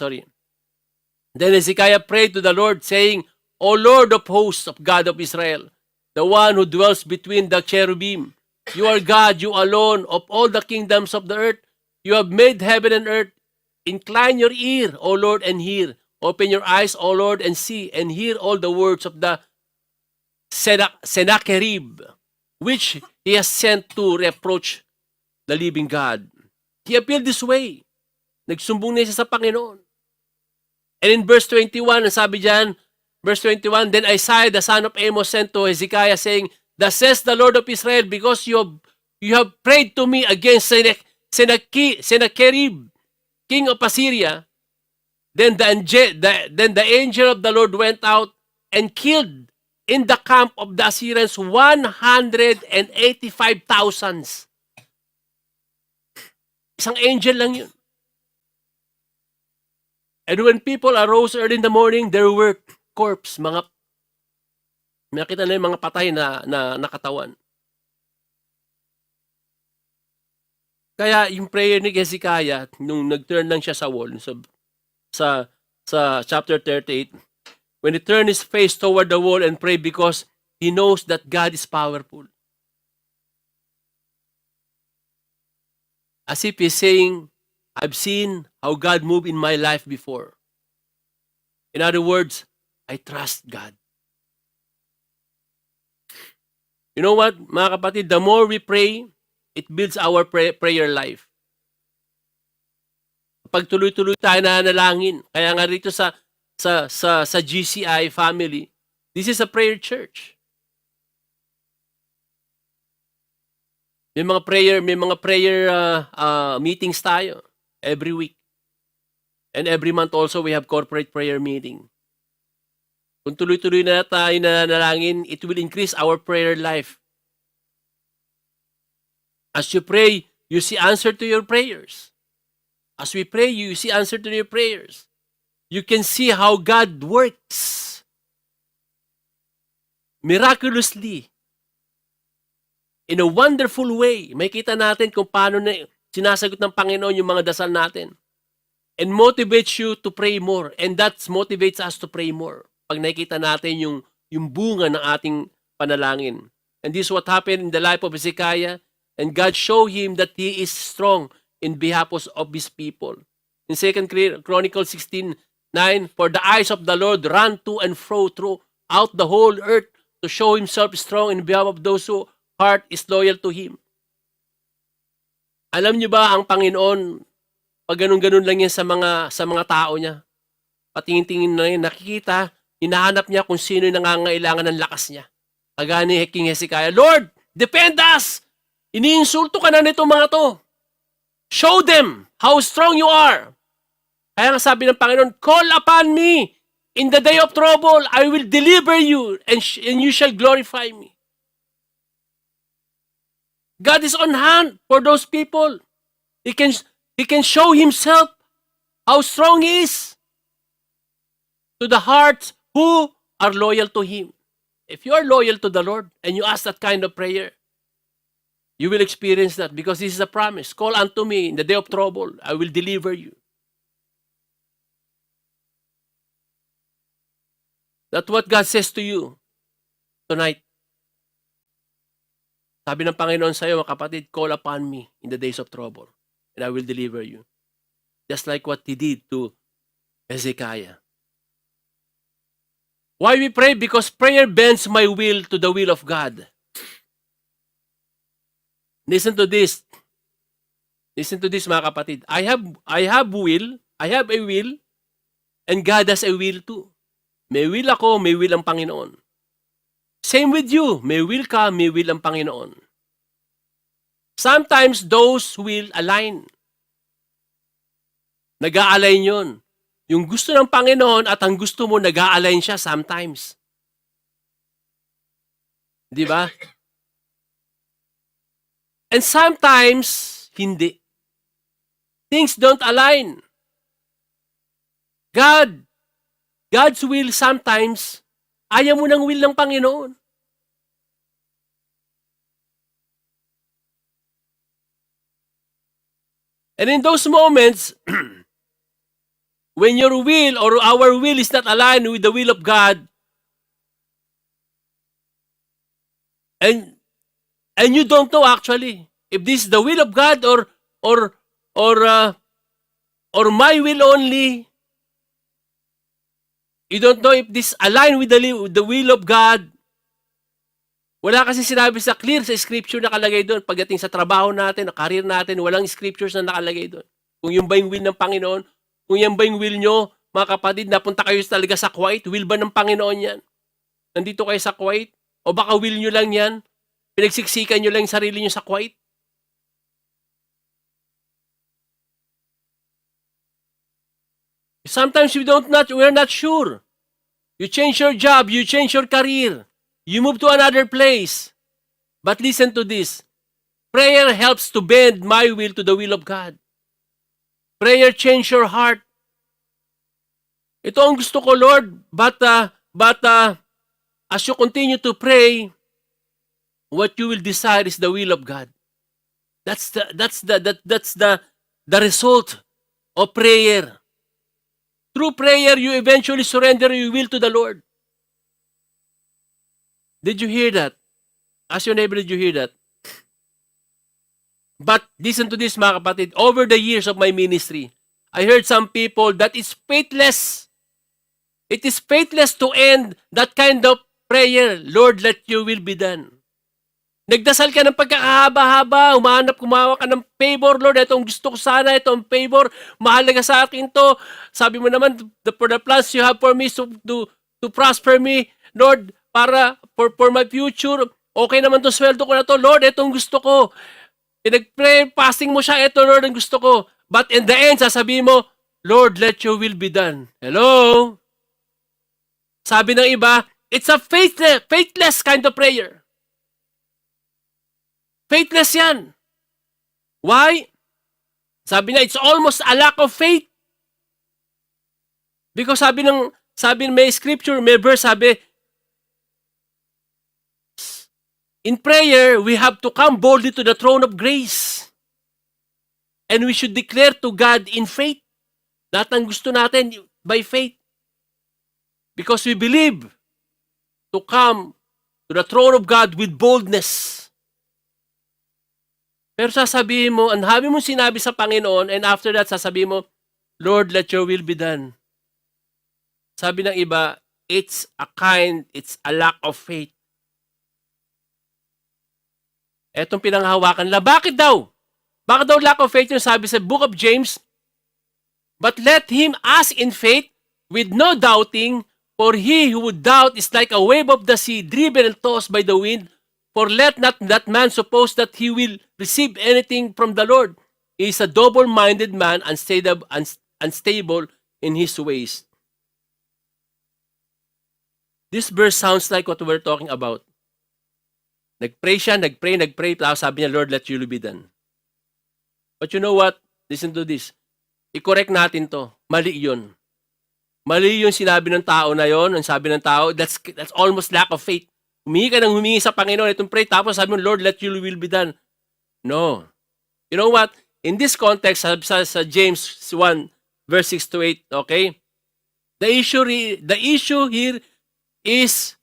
Then Hezekiah prayed to the Lord, saying, O Lord of hosts, of God of Israel, the one who dwells between the cherubim, you are God, you alone, of all the kingdoms of the earth. You have made heaven and earth. Incline your ear, O Lord, and hear. Open your eyes, O Lord, and see, and hear all the words of the Sennacherib, which he has sent to reproach the living God. He appealed this way. Nagsumbong niya sa Panginoon. And in verse 21, ang sabi diyan, verse 21, Then Isaiah the son of Amos sent to Hezekiah, saying, Thus says the Lord of Israel, because you have prayed to me against Sennacherib, king of Assyria, then the angel of the Lord went out and killed in the camp of the Assyrians 185,000. Isang angel lang yun. And when people arose early in the morning, there were corpse, nakita na yung mga patay na nakatawan. Kaya yung prayer ni Hezekiah, nung nag-turn lang siya sa wall, sa chapter 38, when he turned his face toward the wall and prayed because he knows that God is powerful. As if he's saying, I've seen how God moved in my life before. In other words, I trust God. You know what, mga kapatid, the more we pray, it builds our prayer life. Pag tuloy-tuloy tayo nanalangin, kaya nga rito sa GCI family, this is a prayer church. May mga prayer meetings tayo every week. And every month also we have corporate prayer meeting. Kung tuloy-tuloy na tayo nanalangin, it will increase our prayer life. As you pray, you see answer to your prayers. As we pray, you see answer to your prayers. You can see how God works miraculously, in a wonderful way. May kita natin kung paano na sinasagot ng Panginoon yung mga dasal natin. And motivates you to pray more. And that motivates us to pray more. Pag nakikita natin yung bunga ng ating panalangin. And this is what happened in the life of Hezekiah. And God showed him that he is strong in behalf of his people. In 2 Chronicles 16:9, for the eyes of the Lord run to and fro throughout the whole earth to show himself strong in behalf of those whose heart is loyal to him. Alam niyo ba ang Panginoon, pag ganun-ganun lang yan sa mga tao niya, patingin-tingin na yan, nakikita, hinahanap niya kung sino yung nangangailangan ng lakas niya. Kagaya ni King Hezekiah, Lord, defend us! Iniinsulto ka na nito mga to. Show them how strong you are. Kaya nga sabi ng Panginoon, call upon me in the day of trouble. I will deliver you and you shall glorify me. God is on hand for those people. He can show himself how strong he is to the hearts who are loyal to him. If you are loyal to the Lord and you ask that kind of prayer, you will experience that because this is a promise. Call unto me in the day of trouble. I will deliver you. That's what God says to you tonight. Sabi ng Panginoon sa iyo, mga kapatid, call upon me in the days of trouble and I will deliver you. Just like what he did to Hezekiah. Why we pray? Because prayer bends my will to the will of God. Listen to this. Listen to this, mga kapatid. I have a will, and God has a will too. May will ako, may will ang Panginoon. Same with you. May will ka, may will ang Panginoon. Sometimes those will align. Nag-a-align yun. Yung gusto ng Panginoon at ang gusto mo, nag-a-align siya sometimes. Di ba? And sometimes, hindi. Things don't align. God's will sometimes, ayaw mo ng will ng Panginoon. And in those moments, when your will or our will is not aligned with the will of God, and you don't know actually if this is the will of God or my will only. You don't know if this align with the will of God. Wala kasi sinabi sa clear sa scripture na nakalagay doon. Pagdating sa trabaho natin, na career natin, walang scriptures na nakalagay doon. Kung yung ba yung will ng Panginoon, kung yan ba yung will nyo, mga kapatid, napunta kayo talaga sa Kuwait, will ba ng Panginoon yan? Nandito kayo sa Kuwait? O baka will nyo lang yan? Pinagsiksikan nyo lang yung sarili nyo sa Kuwait? Sometimes we're not sure. You change your job, you change your career, you move to another place. But listen to this. Prayer helps to bend my will to the will of God. Prayer change your heart. Ito ang gusto ko, Lord, but as you continue to pray, what you will desire is the will of God. That's the result of prayer. Through prayer, you eventually surrender your will to the Lord. Did you hear that? Ask your neighbor, did you hear that? But listen to this, mga kapatid. Over the years of my ministry, I heard some people that it's faithless. It is faithless to end that kind of prayer. Lord, let your will be done. Nagdasal ka ng pagkakahaba-haba, kumawa ka ng favor, Lord, itong gusto ko sana, itong favor, mahalaga sa akin to. Sabi mo naman, for the plans you have for me, to prosper me, Lord, para for my future, okay naman to, sweldo ko na to, Lord, itong gusto ko. Pinag-pray, fasting mo siya, ito, Lord, ang gusto ko. But in the end, sasabihin mo, Lord, let your will be done. Hello? Sabi ng iba, it's a faithless kind of prayer. Faithless yan. Why? Sabi niya, it's almost a lack of faith. Because sabi may scripture, may verse, sabi, in prayer, we have to come boldly to the throne of grace. And we should declare to God in faith. Lahat ng gusto natin by faith. Because we believe to come to the throne of God with boldness. Pero sasabihin mo, ang dami mong sinabi sa Panginoon, and after that, sasabihin mo, Lord, let your will be done. Sabi ng iba, it's a lack of faith. Etong pinanghawakan nila. Bakit daw? Bakit daw lack of faith yung sabi sa book of James? But let him ask in faith with no doubting, for he who would doubt is like a wave of the sea, driven and tossed by the wind. For let not that man suppose that he will receive anything from the Lord. He is a double-minded man, unstable in his ways. This verse sounds like what we're talking about. Nagpray siya, nagpray, tapos sabi niya, Lord, let your will be done. But you know what? Listen to this. I-correct natin to. Mali yun. Mali yung sinabi ng tao na yon. Ang sabi ng tao, that's almost lack of faith. Humingi ka ng humingi sa Panginoon, itong pray, tapos sabi mo, Lord, let your will be done. No. You know what? In this context, sa James 1, verse 6 to 8, okay? The issue here is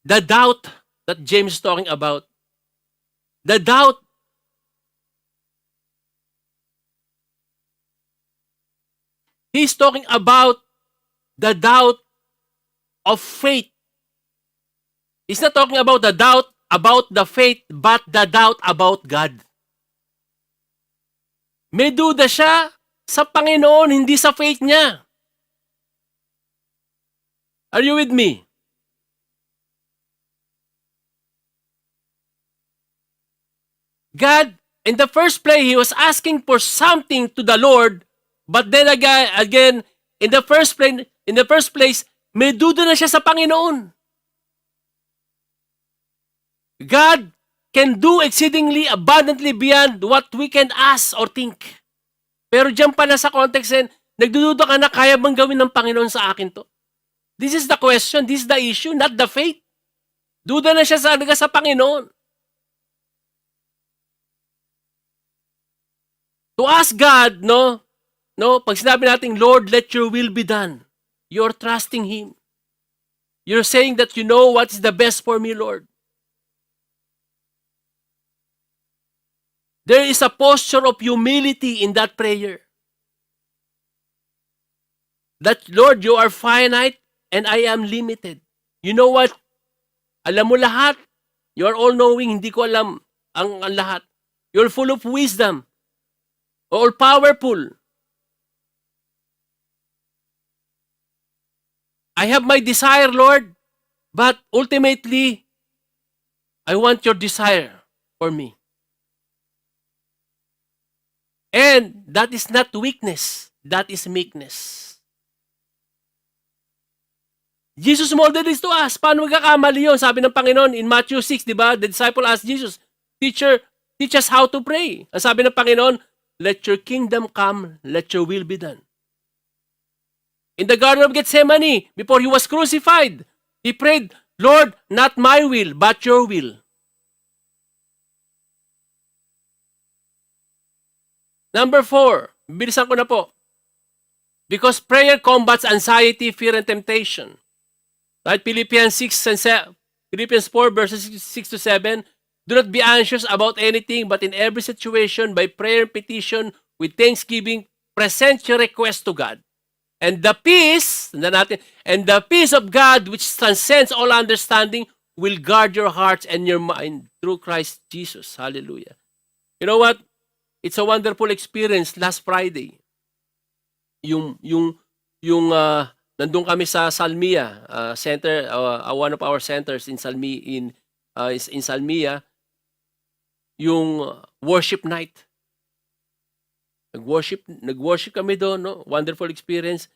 the doubt that James is talking about. The doubt. He's talking about the doubt of faith. He's not talking about the doubt about the faith, but the doubt about God. May duda siya sa Panginoon, hindi sa faith niya. Are you with me? God, in the first place, He was asking for something to the Lord, but then again, in the first place, may duda na siya sa Panginoon. God can do exceedingly abundantly beyond what we can ask or think. Pero diyan pala sa context, nagdududa ka na, kaya bang gawin ng Panginoon sa akin to? This is the question, this is the issue, not the faith. Duda na siya sa Panginoon. To ask God, pag sinabi natin, Lord, let your will be done, you're trusting Him. You're saying that you know what is the best for me, Lord. There is a posture of humility in that prayer. That, Lord, you are finite and I am limited. You know what? Alam mo lahat. You are all-knowing, hindi ko alam ang lahat. You're full of wisdom. All-powerful. I have my desire, Lord, but ultimately, I want your desire for me. And that is not weakness, that is meekness. Jesus modeled this to us. Paano magkakamali yun? Sabi ng Panginoon in Matthew 6, di ba? The disciple asked Jesus, Teacher, teach us how to pray. Ang sabi ng Panginoon, let your kingdom come, let your will be done. In the Garden of Gethsemane, before He was crucified, He prayed, Lord, not my will, but your will. Number 4, bilisan ko na po. Because prayer combats anxiety, fear, and temptation. Right? Philippians 4, verses 6 to 7. Do not be anxious about anything, but in every situation, by prayer and petition, with thanksgiving, present your request to God. And the peace of God, which transcends all understanding, will guard your hearts and your mind through Christ Jesus. Hallelujah. You know what? It's a wonderful experience last Friday. Yung nandun kami sa Salmia center, one of our centers in Salmia, yung worship night. Nag-worship kami doon, no? Wonderful experience.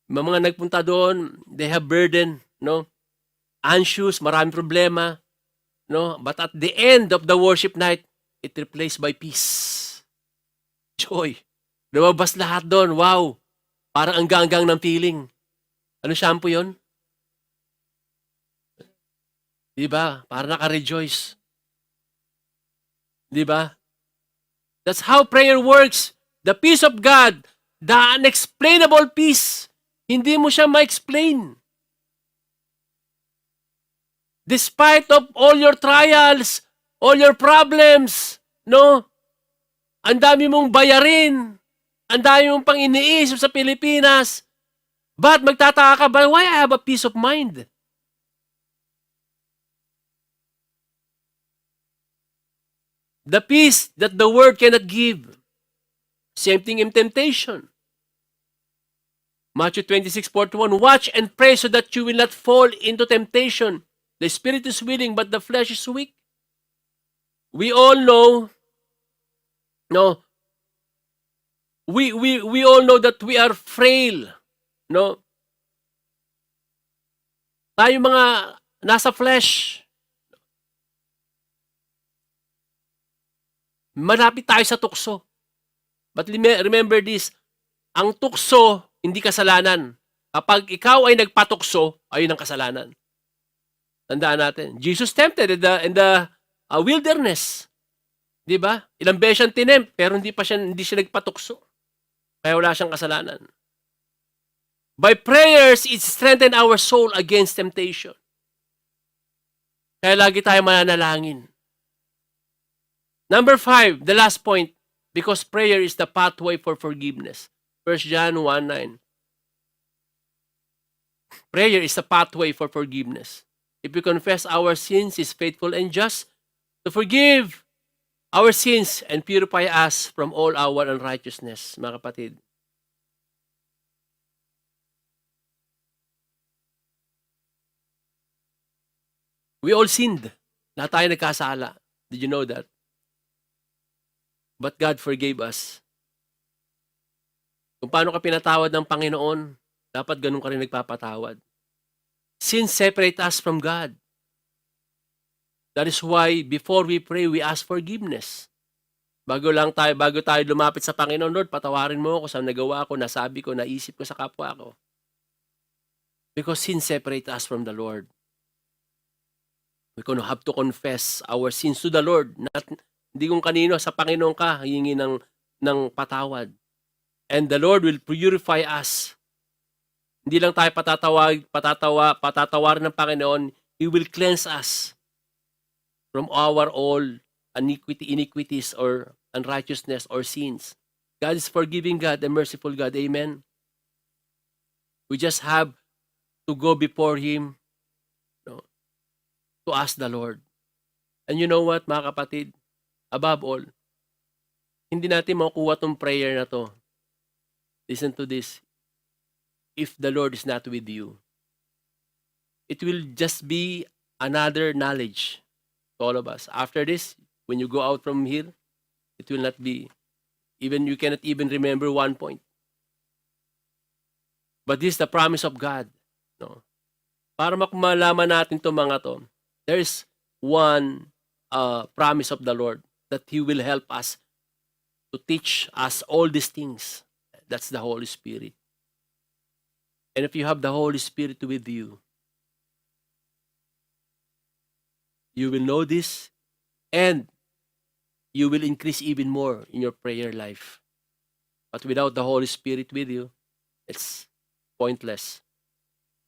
May mga nagpunta doon, they have burden, no? Anxious, maraming problema, no? But at the end of the worship night, it replaced by peace. Joy. Lumabas lahat doon. Wow. Parang ang ganggang ng feeling. Ano shampoo yun? Diba? Parang naka-rejoice. Diba? That's how prayer works. The peace of God, the unexplainable peace. Hindi mo siya ma-explain. Despite of all your trials, all your problems, no? Ang dami mong bayarin. Ang dami mong pang iniisip sa Pilipinas. But magtataka ka ba, why I have a peace of mind? The peace that the world cannot give. Same thing in temptation. Matthew 26:41, watch and pray so that you will not fall into temptation. The spirit is willing, but the flesh is weak. We all know, no, we all know that we are frail, no? Tayo mga nasa flesh. Malapit tayo sa tukso. But remember this, ang tukso, hindi kasalanan. Kapag ikaw ay nagpatukso, ayun ang kasalanan. Tandaan natin. Jesus tempted in the wilderness. Di ba? Ilang beses siyang tinempt, pero hindi siya nagpatukso. Kaya wala siyang kasalanan. By prayers, it strengthens our soul against temptation. Kaya lagi tayo mananalangin. Number 5, the last point, because prayer is the pathway for forgiveness. 1 John 1:9. Prayer is the pathway for forgiveness. If we confess our sins, He is faithful and just to forgive our sins and purify us from all our unrighteousness, mga kapatid. We all sinned. Lahat tayo nagkasala. Did you know that? But God forgave us. Kung paano ka pinatawad ng Panginoon, dapat ganun ka rin nagpapatawad. Sin separate us from God. That is why before we pray, we ask forgiveness. Bago tayo lumapit sa Panginoon, Lord, patawarin mo ako sa nagawa ko, nasabi ko, naisip ko sa kapwa ko. Because sin separate us from the Lord. We're going to have to confess our sins to the Lord. Hindi kung kanino, sa Panginoon ka, hingi ng patawad. And the Lord will purify us. Hindi lang tayo patatawarin ng Panginoon, He will cleanse us from our all iniquities or unrighteousness or sins. God is forgiving God and merciful God. Amen? We just have to go before Him, to ask the Lord. And you know what, mga kapatid? Above all, hindi natin makukuha tong prayer na to. Listen to this. If the Lord is not with you, it will just be another knowledge to all of us. After this, when you go out from here, it will not be, you cannot even remember one point. But this is the promise of God. No? Para malaman natin itong mga to, there is one promise of the Lord that He will help us to teach us all these things. That's the Holy Spirit. And if you have the Holy Spirit with you, you will know this and you will increase even more in your prayer life. But without the Holy Spirit with you, it's pointless.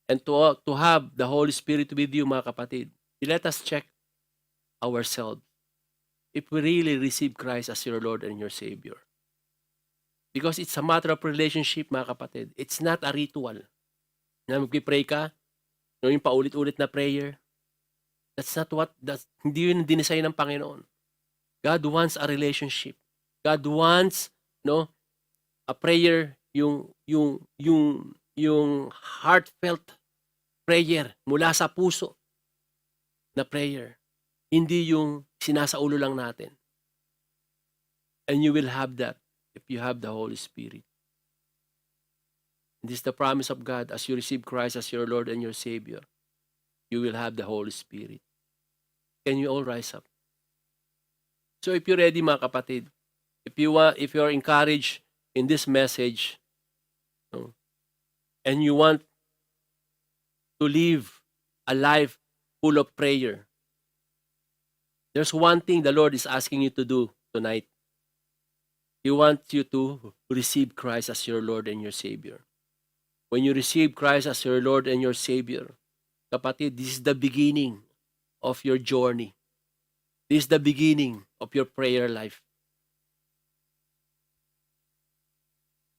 And to have the Holy Spirit with you, mga kapatid, let us check ourselves if we really receive Christ as your Lord and your Savior. Because it's a matter of relationship, mga kapatid. It's not a ritual. Na magpipray ka, yung paulit-ulit na prayer. Hindi yun dinesign ng Panginoon. God wants a relationship. God wants, no, a prayer, yung heartfelt prayer mula sa puso na prayer. Hindi yung sinasaulo lang natin. And you will have that if you have the Holy Spirit. And this is the promise of God. As you receive Christ as your Lord and your Savior, you will have the Holy Spirit. Can you all rise up? So if you're ready, mga kapatid, if you're encouraged in this message, no, and you want to live a life full of prayer, there's one thing the Lord is asking you to do tonight. He wants you to receive Christ as your Lord and your Savior. When you receive Christ as your Lord and your Savior, kapatid, this is the beginning of your journey. This is the beginning of your prayer life.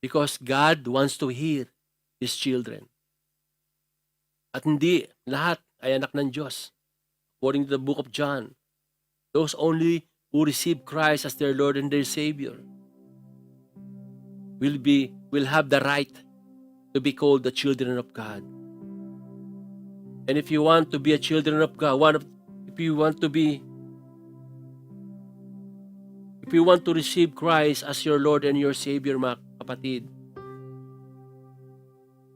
Because God wants to hear His children. At hindi lahat ay anak ng Diyos. According to the book of John, those only who receive Christ as their Lord and their Savior will have the right to be called the children of God. And if you want to be a children of God, if you want to receive Christ as your Lord and your Savior, mga kapatid,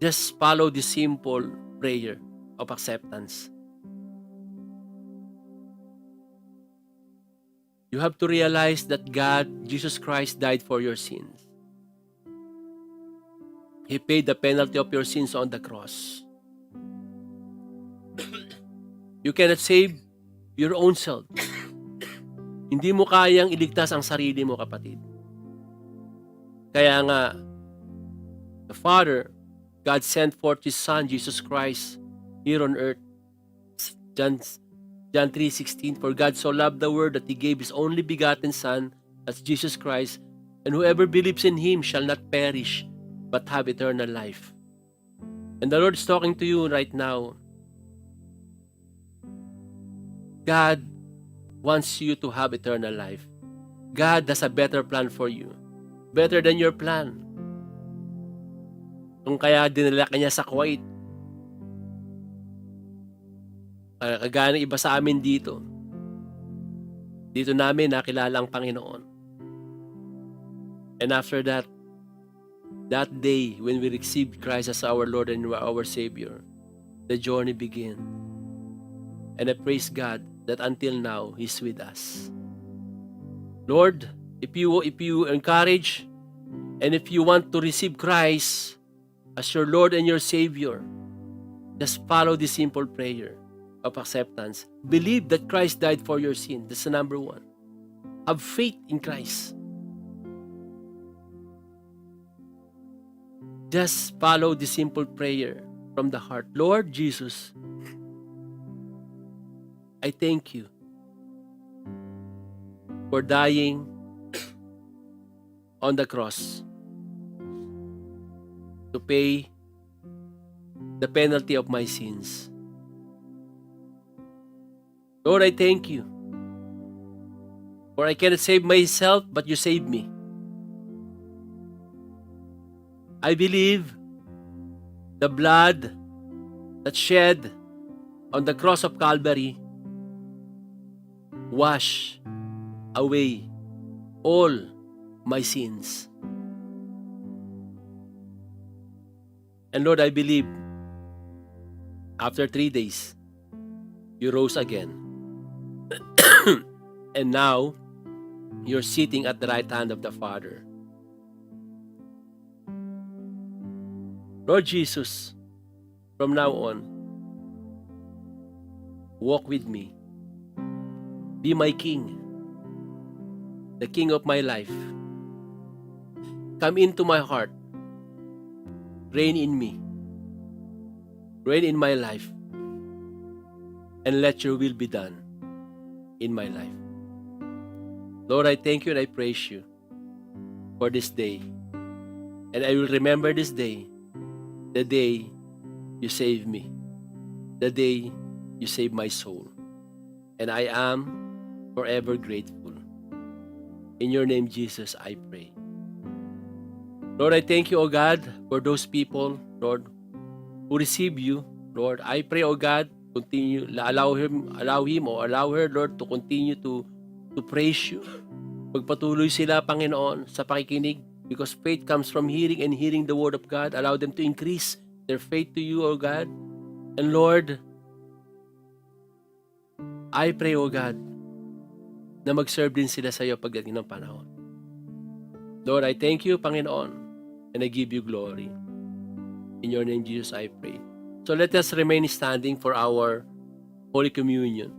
just follow the simple prayer of acceptance. You have to realize that Jesus Christ died for your sins. He paid the penalty of your sins on the cross. You cannot save your own self. Hindi mo kayang iligtas ang sarili mo, kapatid. Kaya nga, the Father, God sent forth His Son, Jesus Christ, here on earth. John 3:16, for God so loved the world that He gave His only begotten Son, that's Jesus Christ, and whoever believes in Him shall not perish, but have eternal life. And the Lord is talking to you right now. God wants you to have eternal life. God has a better plan for you. Better than your plan. Kung kaya dinala ka niya sa Kuwait. Kagaya ng iba sa amin dito. Dito namin nakilala ang Panginoon. And after that day when we received Christ as our Lord and our Savior, the journey began. And I praise God that until now, He's with us. Lord, if you encourage and if you want to receive Christ as your Lord and your Savior, just follow this simple prayer of acceptance. Believe that Christ died for your sin. That's the number one. Have faith in Christ. Just follow the simple prayer from the heart. Lord Jesus, I thank you for dying on the cross to pay the penalty of my sins. Lord, I thank you for I cannot save myself, but you saved me. I believe the blood that shed on the cross of Calvary wash away all my sins. And Lord, I believe after 3 days, you rose again. And now, you're sitting at the right hand of the Father. Lord Jesus, from now on, walk with me. Be my King, the King of my life. Come into my heart. Reign in me. Reign in my life. And let your will be done in my life. Lord, I thank you and I praise you for this day. And I will remember this day, the day you saved me, the day you saved my soul. and I am forever grateful. In your name, Jesus, I pray. Lord, I thank you, O God, for those people, Lord, who receive you. Lord, I pray, O God, continue, allow him or allow her, Lord, to continue to praise you. Magpatuloy sila, Panginoon, sa pakikinig, because faith comes from hearing and hearing the word of God. Allow them to increase their faith to you, O God. And Lord, I pray, O God, na mag-serve din sila sa iyo pagdating ng panahon. Lord, I thank you, Panginoon, and I give you glory. In your name, Jesus, I pray. So let us remain standing for our Holy Communion.